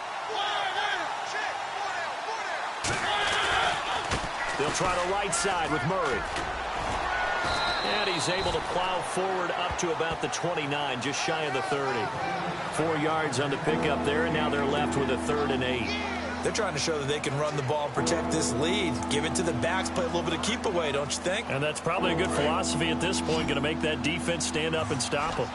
They'll try the right side with Murray. And he's able to plow forward up to about the 29, just shy of the 30. 4 yards on the pickup there, and now they're left with a 3rd and 8. They're trying to show that they can run the ball and protect this lead. Give it to the backs, play a little bit of keep away, don't you think? And that's probably a good philosophy at this point, going to make that defense stand up and stop them.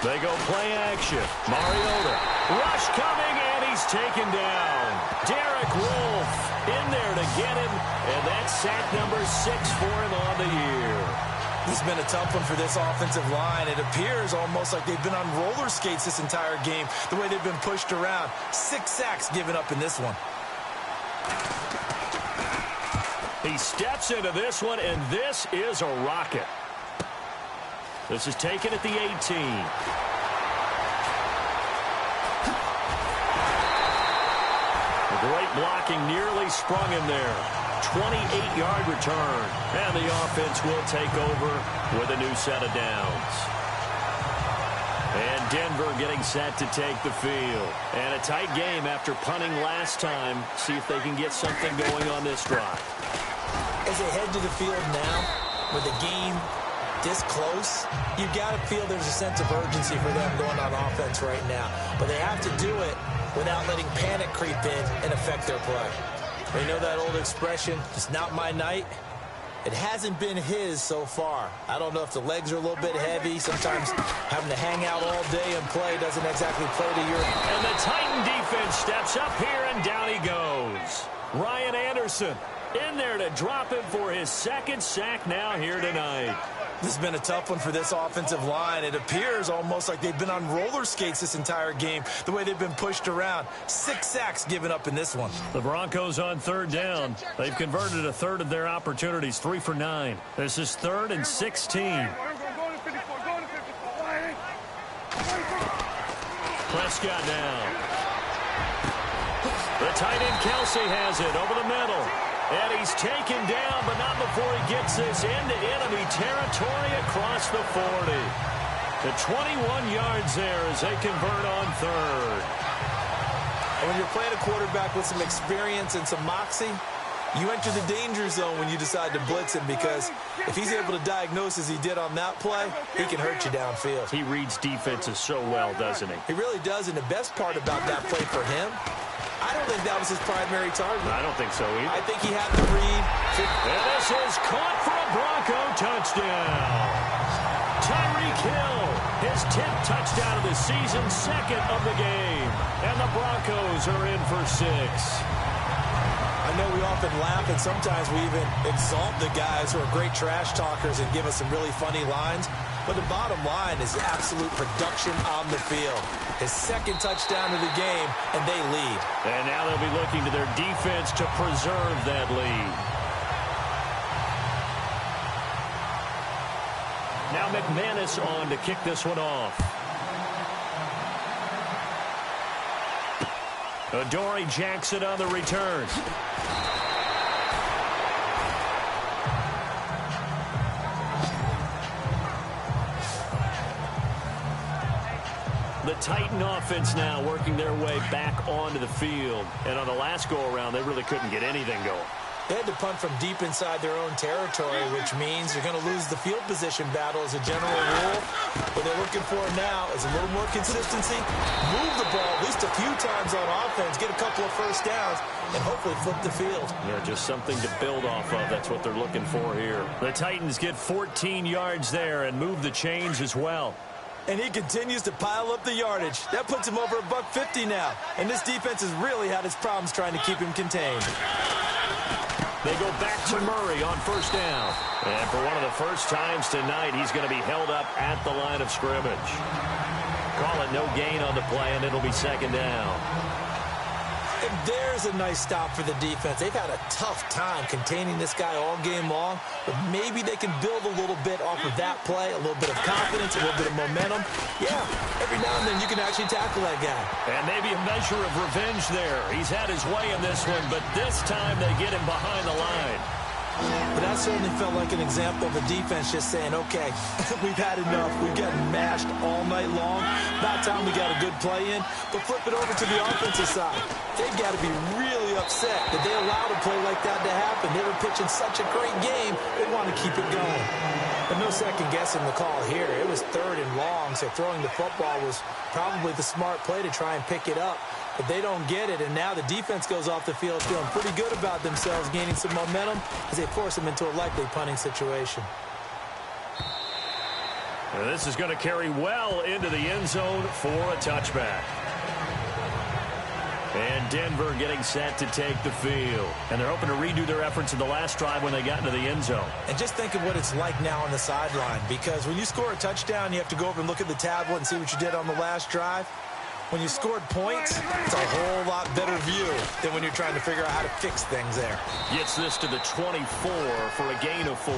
They go play action. Mariota. Rush coming, and he's taken down. Derek Wolfe in there to get him, and that's sack number 6 for him on the year. It's been a tough one for this offensive line. It appears almost like they've been on roller skates this entire game, the way they've been pushed around. 6 sacks given up in this one. He steps into this one, and this is a rocket. This is taken at the 18. Great blocking, nearly sprung him there. 28-yard return. And the offense will take over with a new set of downs. And Denver getting set to take the field. And a tight game after punting last time. See if they can get something going on this drive. As they head to the field now, with the game this close, you've got to feel there's a sense of urgency for them going on offense right now. But they have to do it without letting panic creep in and affect their play. We know that old expression, it's not my night. It hasn't been his so far. I don't know if the legs are a little bit heavy. Sometimes having to hang out all day and play doesn't exactly play to your... And the Titan defense steps up here, and down he goes. Ryan Anderson in there to drop him for his second sack now here tonight. This has been a tough one for this offensive line. It appears almost like they've been on roller skates this entire game, the way they've been pushed around. 6 sacks given up in this one. The Broncos on third down. They've converted a third of their opportunities, 3 for 9. This is 3rd and 16. Prescott now. The tight end Kelsey has it over the middle. And he's taken down, but not before he gets this into enemy territory across the 40. The 21 yards there as they convert on third. And when you're playing a quarterback with some experience and some moxie, you enter the danger zone when you decide to blitz him, because if he's able to diagnose as he did on that play, he can hurt you downfield. He reads defenses so well, doesn't he? He really does, and the best part about that play for him, I don't think that was his primary target. I don't think so either. I think he had the read. And this is caught for a Bronco touchdown. Tyreek Hill, his 10th touchdown of the season, 2nd of the game. And the Broncos are in for 6. I know we often laugh, and sometimes we even exalt the guys who are great trash talkers and give us some really funny lines. But the bottom line is absolute production on the field. His 2nd touchdown of the game, and they lead. And now they'll be looking to their defense to preserve that lead. Now McManus on to kick this one off. Adoree Jackson on the return. The Titan offense now working their way back onto the field. And on the last go-around, they really couldn't get anything going. They had to punt from deep inside their own territory, which means you're going to lose the field position battle as a general rule. What they're looking for now is a little more consistency. Move the ball at least a few times on offense, get a couple of first downs, and hopefully flip the field. Yeah, just something to build off of. That's what they're looking for here. The Titans get 14 yards there and move the chains as well. And he continues to pile up the yardage. That puts him over $150 now. And this defense has really had its problems trying to keep him contained. They go back to Murray on first down. And for one of the first times tonight, he's going to be held up at the line of scrimmage. Call it no gain on the play, and it'll be 2nd down. And there's a nice stop for the defense. They've had a tough time containing this guy all game long, but maybe they can build a little bit off of that play, a little bit of confidence, a little bit of momentum. Yeah, every now and then you can actually tackle that guy. And maybe a measure of revenge there. He's had his way in this one, but this time they get him behind the line. But that certainly felt like an example of a defense just saying, okay, we've had enough. We've gotten mashed all night long. About time we got a good play in. But flip it over to the offensive side. They've got to be really upset that they allowed a play like that to happen. They were pitching such a great game, they want to keep it going. But no second guessing the call here. It was 3rd and long, so throwing the football was probably the smart play to try and pick it up. But they don't get it, and now the defense goes off the field feeling pretty good about themselves, gaining some momentum as they force them into a likely punting situation. And this is going to carry well into the end zone for a touchback. And Denver getting set to take the field. And they're hoping to redo their efforts in the last drive when they got into the end zone. And just think of what it's like now on the sideline, because when you score a touchdown, you have to go over and look at the tablet and see what you did on the last drive. When you scored points, it's a whole lot better view than when you're trying to figure out how to fix things there. Gets this to the 24 for a gain of 4.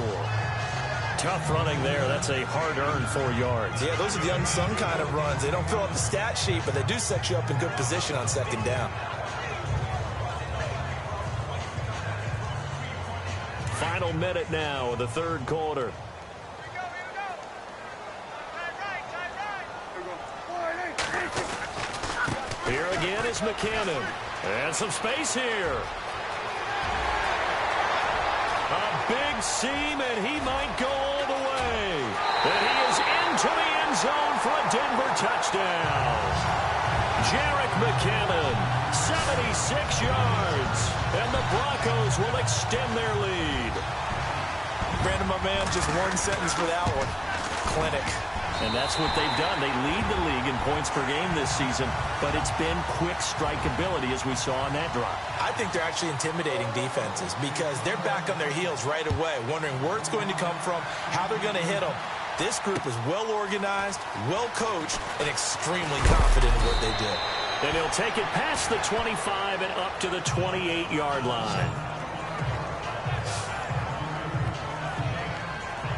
Tough running there. That's a hard-earned 4 yards. Yeah, those are the unsung kind of runs. They don't fill up the stat sheet, but they do set you up in good position on second down. Final minute now of the third quarter. Here again is McKinnon. And some space here. A big seam, and he might go all the way. And he is into the end zone for a Denver touchdown. Jerick McKinnon, 76 yards. And the Broncos will extend their lead. Brandon, my man, just one sentence for that one. Clinic. And that's what they've done. They lead the league in points per game this season, but it's been quick strikeability as we saw on that drive. I think they're actually intimidating defenses because they're back on their heels right away, wondering where it's going to come from, how they're going to hit them. This group is well organized, well coached, and extremely confident in what they do. And he'll take it past the 25 and up to the 28-yard line.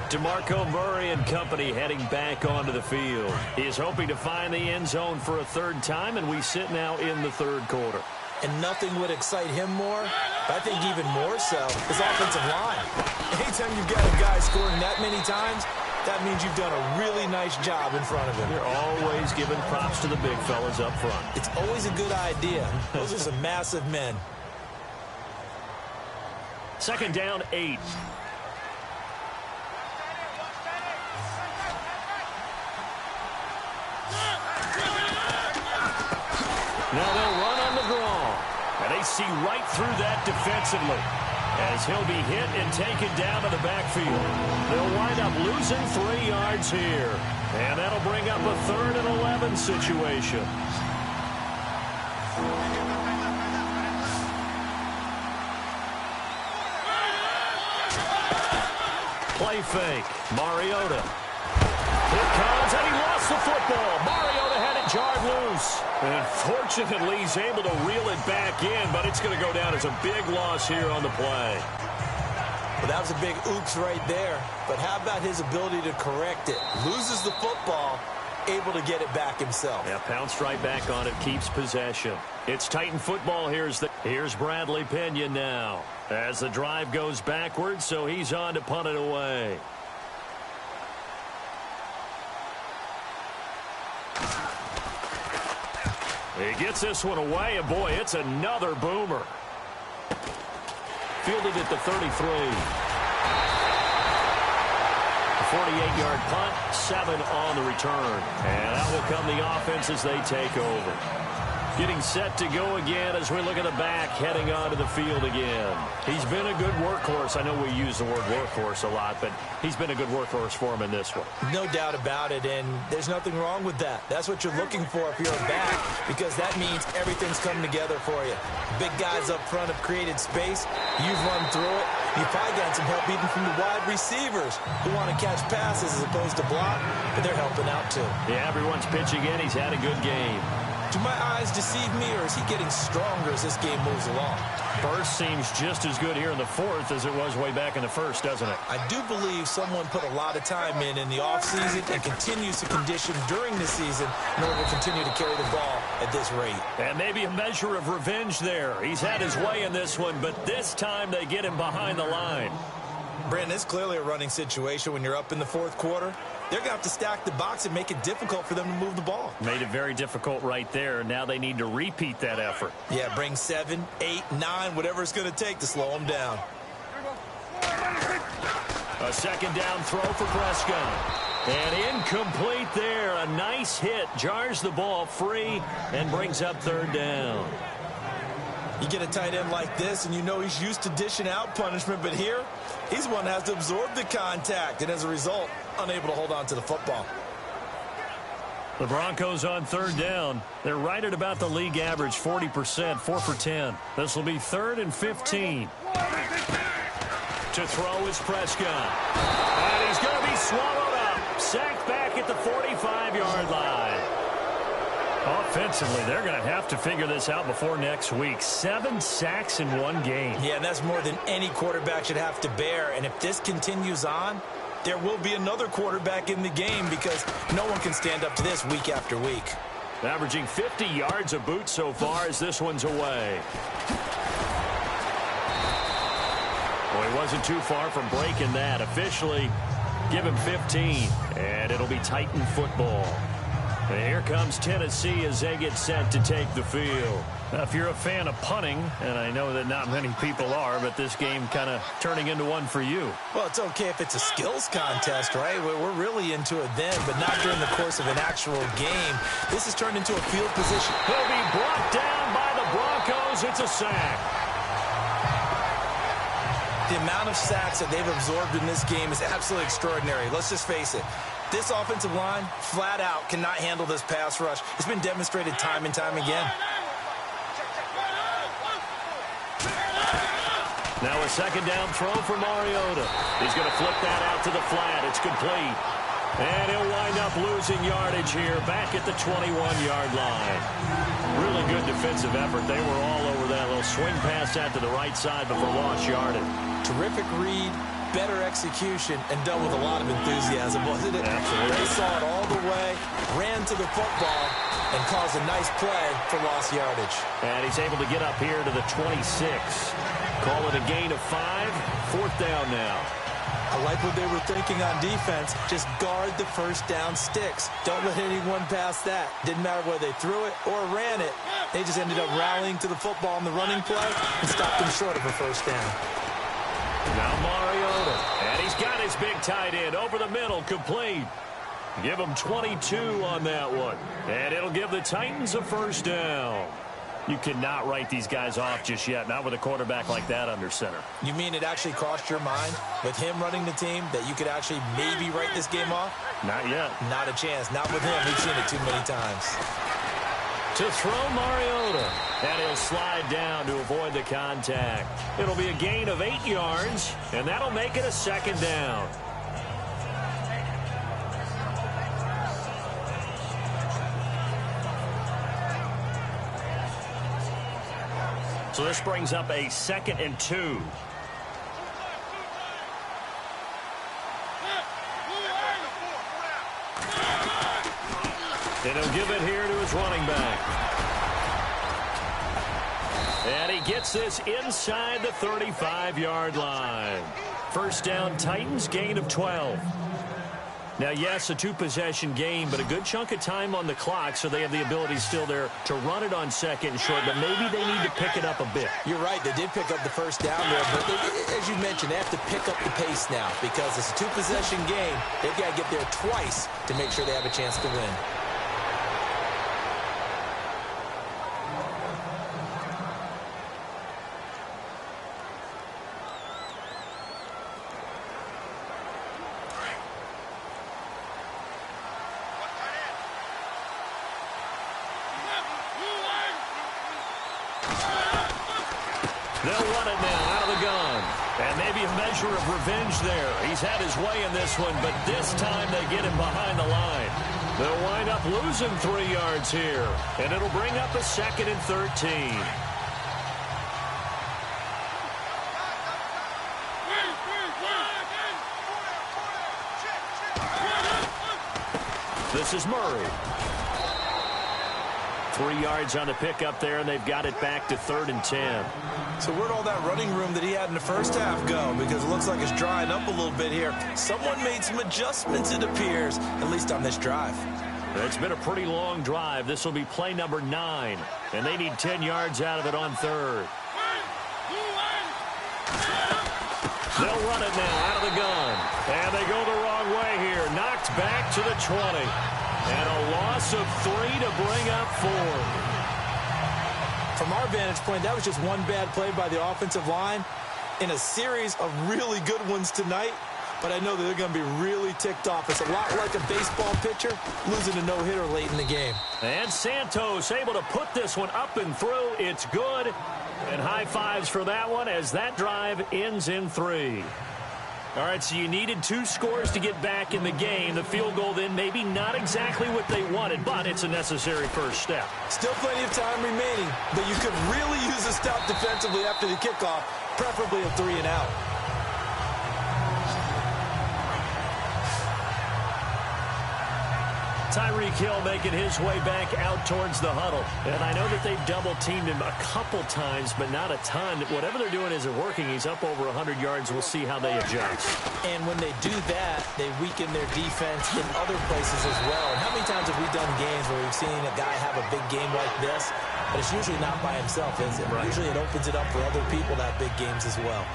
DeMarco Murray and company heading back onto the field. He is hoping to find the end zone for a third time, and we sit now in the third quarter. And nothing would excite him more, but I think even more so, his offensive line. Anytime you've got a guy scoring that many times, that means you've done a really nice job in front of him. You're always giving props to the big fellas up front. It's always a good idea. Those are some massive men. Second down, 8. Now they'll run on the draw. And they see right through that defensively as he'll be hit and taken down to the backfield. They'll wind up losing 3 yards here. And that'll bring up a 3rd and 11 situation. Play fake. Mariota. Here comes, and he lost the football. Mariota had it jarred loose. And fortunately, he's able to reel it back in, but it's going to go down as a big loss here on the play. Well, that was a big oops right there. But how about his ability to correct it? Loses the football, able to get it back himself. Yeah, pounced right back on it, keeps possession. It's Titan football. Here's Bradley Pinion now. As the drive goes backwards, so he's on to punt it away. He gets this one away, and boy, it's another boomer. Fielded at the 33. A 48-yard punt, 7 on the return. And out will come the offense as they take over. Getting set to go again as we look at the back, heading onto the field again. He's been a good workhorse. I know we use the word workhorse a lot, but he's been a good workhorse for him in this one. No doubt about it, and there's nothing wrong with that. That's what you're looking for if you're a back, because that means everything's coming together for you. Big guys up front have created space. You've run through it. You've probably gotten some help even from the wide receivers who want to catch passes as opposed to block, but they're helping out too. Yeah, everyone's pitching in. He's had a good game. Do my eyes deceive me, or is he getting stronger as this game moves along? Burst seems just as good here in the fourth as it was way back in the first, doesn't it? I do believe someone put a lot of time in the offseason and continues to condition during the season in order to continue to carry the ball at this rate. And maybe a measure of revenge there. He's had his way in this one, but this time they get him behind the line. Brandon, it's clearly a running situation when you're up in the fourth quarter. They're going to have to stack the box and make it difficult for them to move the ball. Made it very difficult right there. Now they need to repeat that effort. Yeah, bring 7, 8, 9, whatever it's going to take to slow them down. A second down throw for Prescott. And incomplete there. A nice hit. Jars the ball free and brings up third down. You get a tight end like this, and you know he's used to dishing out punishment, but here, he's one that has to absorb the contact, and as a result, unable to hold on to the football. The Broncos on third down. They're right at about the league average, 40%, 4 for 10. This will be 3rd and 15. To throw is Prescott. And he's going to be swallowed up. Sacked back at the 45-yard line. Offensively, they're going to have to figure this out before next week. 7 sacks in one game. Yeah, and that's more than any quarterback should have to bear. And if this continues on, there will be another quarterback in the game because no one can stand up to this week after week. Averaging 50 yards a boot so far as this one's away. Well, he wasn't too far from breaking that. Officially, give him 15, and it'll be Titan football. And here comes Tennessee as they get set to take the field. Now, if you're a fan of punting, and I know that not many people are, but this game kind of turning into one for you. Well, it's okay if it's a skills contest, right? We're really into it then, but not during the course of an actual game. This has turned into a field position. He'll be brought down by the Broncos. It's a sack. The amount of sacks that they've absorbed in this game is absolutely extraordinary. Let's just face it. This offensive line, flat out, cannot handle this pass rush. It's been demonstrated time and time again. Now a second down throw for Mariota. He's going to flip that out to the flat. It's complete. And he'll wind up losing yardage here back at the 21-yard line. Really good defensive effort. They were all over that little swing pass out to the right side before lost yardage. Terrific read, better execution, and done with a lot of enthusiasm, wasn't it? Absolutely. They saw it all the way, ran to the football, and caused a nice play for lost yardage. And he's able to get up here to the 26. Call it a gain of 5. 4th down now. I like what they were thinking on defense. Just guard the first down sticks. Don't let anyone pass that. Didn't matter whether they threw it or ran it. They just ended up rallying to the football in the running play and stopped them short of a first down. Now Mariota. And he's got his big tight end over the middle, complete. Give him 22 on that one. And it'll give the Titans a first down. You cannot write these guys off just yet, not with a quarterback like that under center. You mean it actually crossed your mind with him running the team that you could actually maybe write this game off? Not yet. Not a chance. Not with him. We've seen it too many times. To throw Mariota. And he'll slide down to avoid the contact. It'll be a gain of 8 yards, and that'll make it a second down. So this brings up a 2nd and 2. And he'll give it here to his running back. And he gets this inside the 35-yard line. First down, Titans, gain of 12. Now, yes, a 2-possession game, but a good chunk of time on the clock, so they have the ability still there to run it on 2nd and short, but maybe they need to pick it up a bit. You're right. They did pick up the first down there, but as you mentioned, they have to pick up the pace now because it's a 2-possession game. They've got to get there twice to make sure they have a chance to win. They'll run it now out of the gun. And maybe a measure of revenge there. He's had his way in this one, but this time they get him behind the line. They'll wind up losing 3 yards here. And it'll bring up a 2nd and 13. This is Murray. 3 yards on the pickup there, and they've got it back to 3rd and 10. So where'd all that running room that he had in the first half go? Because it looks like it's drying up a little bit here. Someone made some adjustments, it appears, at least on this drive. It's been a pretty long drive. This will be play number 9, and they need 10 yards out of it on 3rd. They'll run it now out of the gun. And they go the wrong way here. Knocked back to the 20. And a loss of 3 to bring up 4. From our vantage point, that was just one bad play by the offensive line in a series of really good ones tonight. but I know that they're going to be really ticked off. It's a lot like a baseball pitcher losing a no-hitter late in the game. And Santos able to put this one up and through. It's good. And high fives for that one as that drive ends in 3. All right, so you needed 2 scores to get back in the game. The field goal then maybe not exactly what they wanted, but it's a necessary first step. Still plenty of time remaining, but you could really use a stop defensively after the kickoff, preferably a 3-and-out. Tyreek Hill making his way back out towards the huddle. And I know that they've double-teamed him a couple times, but not a ton. Whatever they're doing isn't working. He's up over 100 yards. We'll see how they adjust. And when they do that, they weaken their defense in other places as well. And how many times have we done games where we've seen a guy have a big game like this, but it's usually not by himself, is it? Right. Usually it opens it up for other people to have big games as well.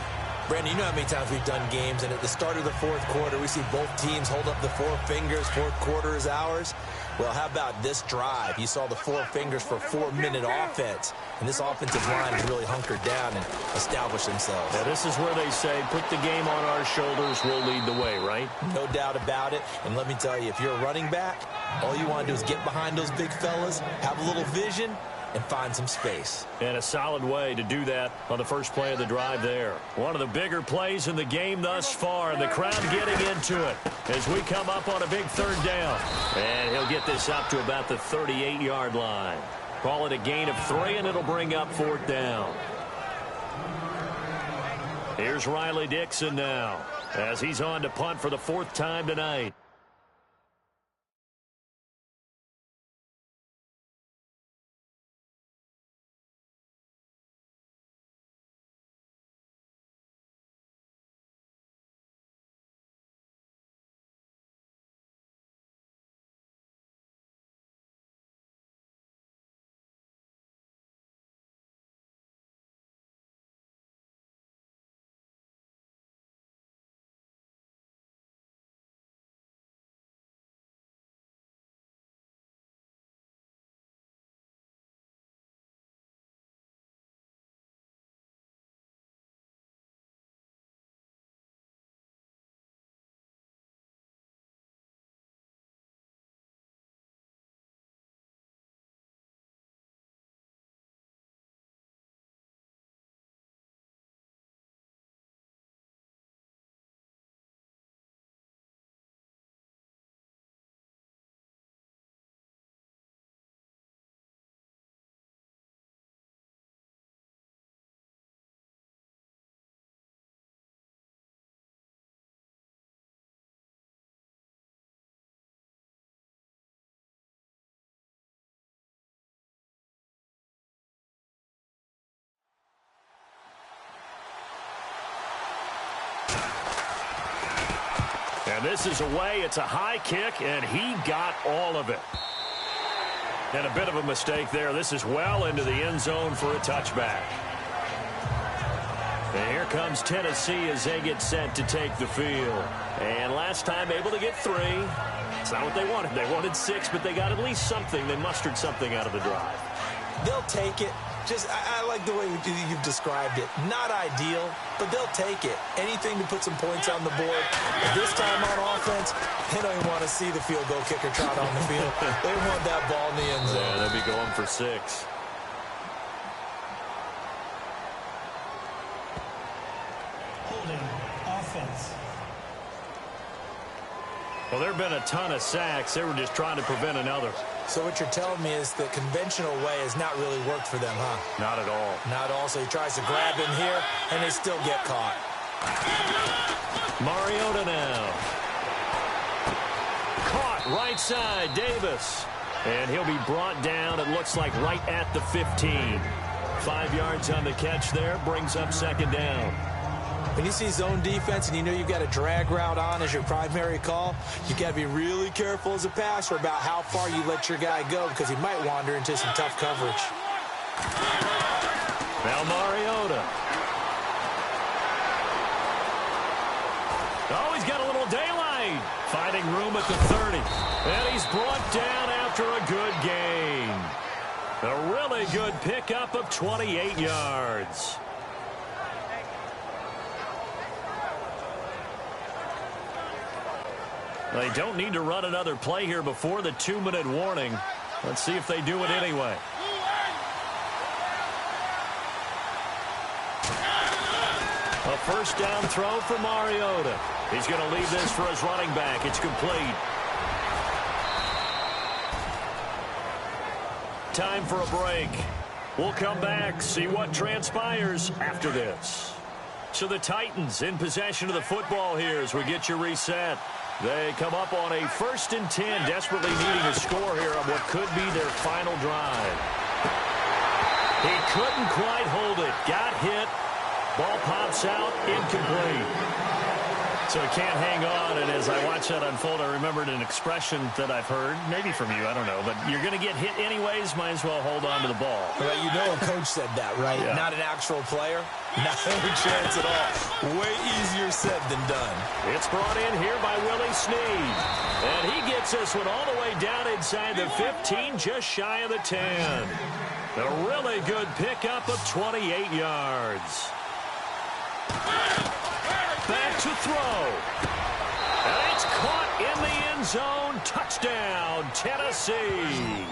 Brandon, you know how many times we've done games, and at the start of the fourth quarter, we see both teams hold up the 4 fingers, fourth quarter is ours. Well, how about this drive? You saw the 4 fingers for 4-minute offense, and this offensive line has really hunkered down and established themselves. Yeah, this is where they say, put the game on our shoulders, we'll lead the way, right? No doubt about it, and let me tell you, if you're a running back, all you want to do is get behind those big fellas, have a little vision, and find some space. And a solid way to do that on the first play of the drive there. One of the bigger plays in the game thus far. The crowd getting into it as we come up on a big 3rd down. And he'll get this up to about the 38-yard line. Call it a gain of 3, and it'll bring up 4th down. Here's Riley Dixon now as he's on to punt for the 4th time tonight. And this is away. It's a high kick, and he got all of it. And a bit of a mistake there. This is well into the end zone for a touchback. And here comes Tennessee as they get set to take the field. And last time able to get 3. It's not what they wanted. They wanted 6, but they got at least something. They mustered something out of the drive. They'll take it. I like the way you've described it. Not ideal, but they'll take it. Anything to put some points on the board. But this time on offense, they don't even want to see the field goal kicker trot on the field. They want that ball in the end zone. Yeah, they'll be going for 6. Holding offense. Well, there have been a ton of sacks. They were just trying to prevent another. So what you're telling me is the conventional way has not really worked for them, huh? Not at all. Not at all. So he tries to grab him here, and they still get caught. Mariota now. Caught right side, Davis. And he'll be brought down, it looks like, right at the 15. 5 yards on the catch there, brings up 2nd down. When you see zone defense and you know you've got a drag route on as your primary call, you got to be really careful as a passer about how far you let your guy go because he might wander into some tough coverage. Now Mariota. Oh, he's got a little daylight. Finding room at the 30. And he's brought down after a good gain. A really good pickup of 28 yards. They don't need to run another play here before the 2-minute warning. Let's see if they do it anyway. A first down throw for Mariota. He's going to leave this for his running back. It's complete. Time for a break. We'll come back, see what transpires after this. So the Titans in possession of the football here as we get you reset. They come up on a 1st and 10, desperately needing a score here on what could be their final drive. He couldn't quite hold it. Got hit. Ball pops out, incomplete. So he can't hang on, and as I watch that unfold, I remembered an expression that I've heard, maybe from you, I don't know, but you're going to get hit anyways, might as well hold on to the ball. Well, you know a coach said that, right? Yeah. Not an actual player. Not any chance at all. Way easier said than done. It's brought in here by Willie Snead. And he gets this one all the way down inside the 15, just shy of the 10. A really good pickup of 28 yards. Back to throw. And it's caught in the end zone. Touchdown, Tennessee.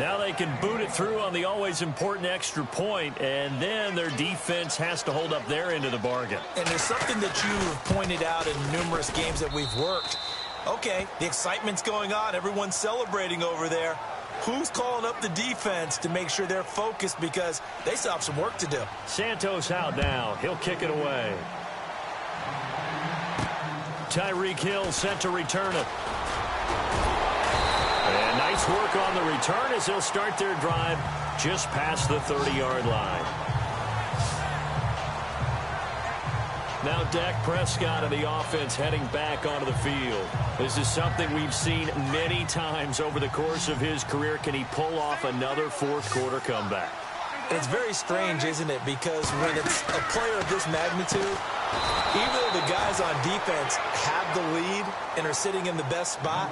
Now they can boot it through on the always important extra point, and then their defense has to hold up their end of the bargain. And there's something that you've pointed out in numerous games that we've worked. Okay, the excitement's going on. Everyone's celebrating over there. Who's calling up the defense to make sure they're focused because they still have some work to do? Santos out now. He'll kick it away. Tyreek Hill sent to return it. And nice work on the return as they'll start their drive just past the 30-yard line. Now Dak Prescott and the offense heading back onto the field. This is something we've seen many times over the course of his career. Can he pull off another fourth-quarter comeback? It's very strange, isn't it? Because when it's a player of this magnitude, even though the guys on defense have the lead and are sitting in the best spot,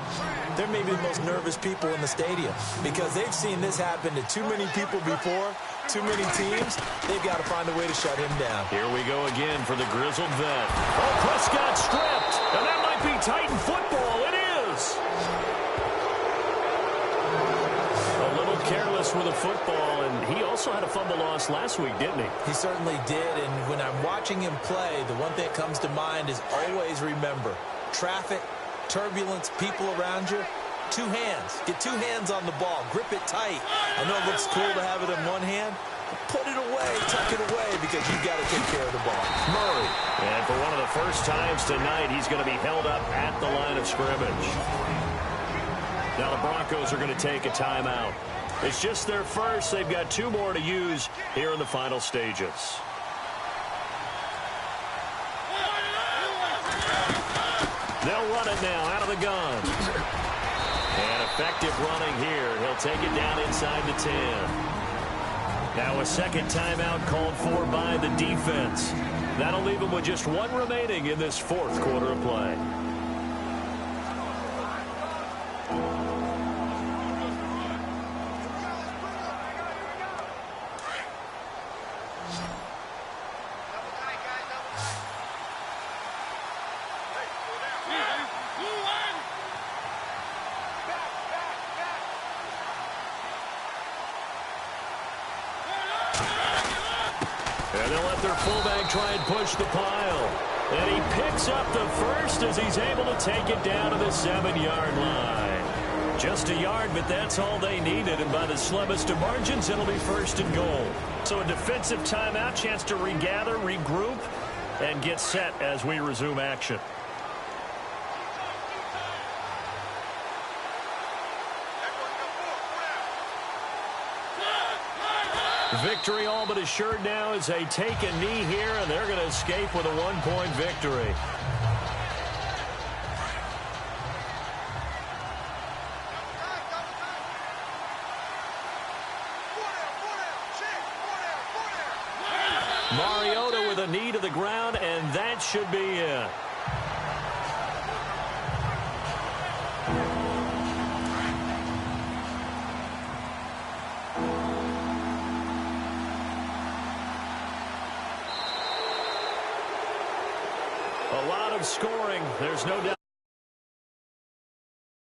they're maybe the most nervous people in the stadium because they've seen this happen to too many people before, too many teams. They've got to find a way to shut him down. Here we go again for the grizzled vet. Oh, Prescott stripped, and that might be Titan football. It is. A little careless with a football, and he also had a fumble loss last week, didn't he? He certainly did, and when I'm watching him play, the one thing that comes to mind is always remember, traffic, turbulence, people around you, two hands. Get two hands on the ball. Grip it tight. I know it looks cool to have it in one hand, but put it away, tuck it away, because you've got to take care of the ball. Murray. And for one of the first times tonight, he's going to be held up at the line of scrimmage. Now the Broncos are going to take a timeout. It's just their first. They've got two more to use here in the final stages. They'll run it now out of the gun. And effective running here. He'll take it down inside the 10. Now a second timeout called for by the defense. That'll leave them with just one remaining in this fourth quarter of play. And they'll let their fullback try and push the pile. And he picks up the first as he's able to take it down to the 7-yard line. Just a yard, but that's all they needed. And by the slimmest of margins, it'll be first and goal. So a defensive timeout, chance to regather, regroup, and get set as we resume action. Victory all but assured now as they take a knee here, and they're going to escape with a one-point victory. Mariota with a knee to the ground, and that should be it. A lot of scoring. There's no doubt.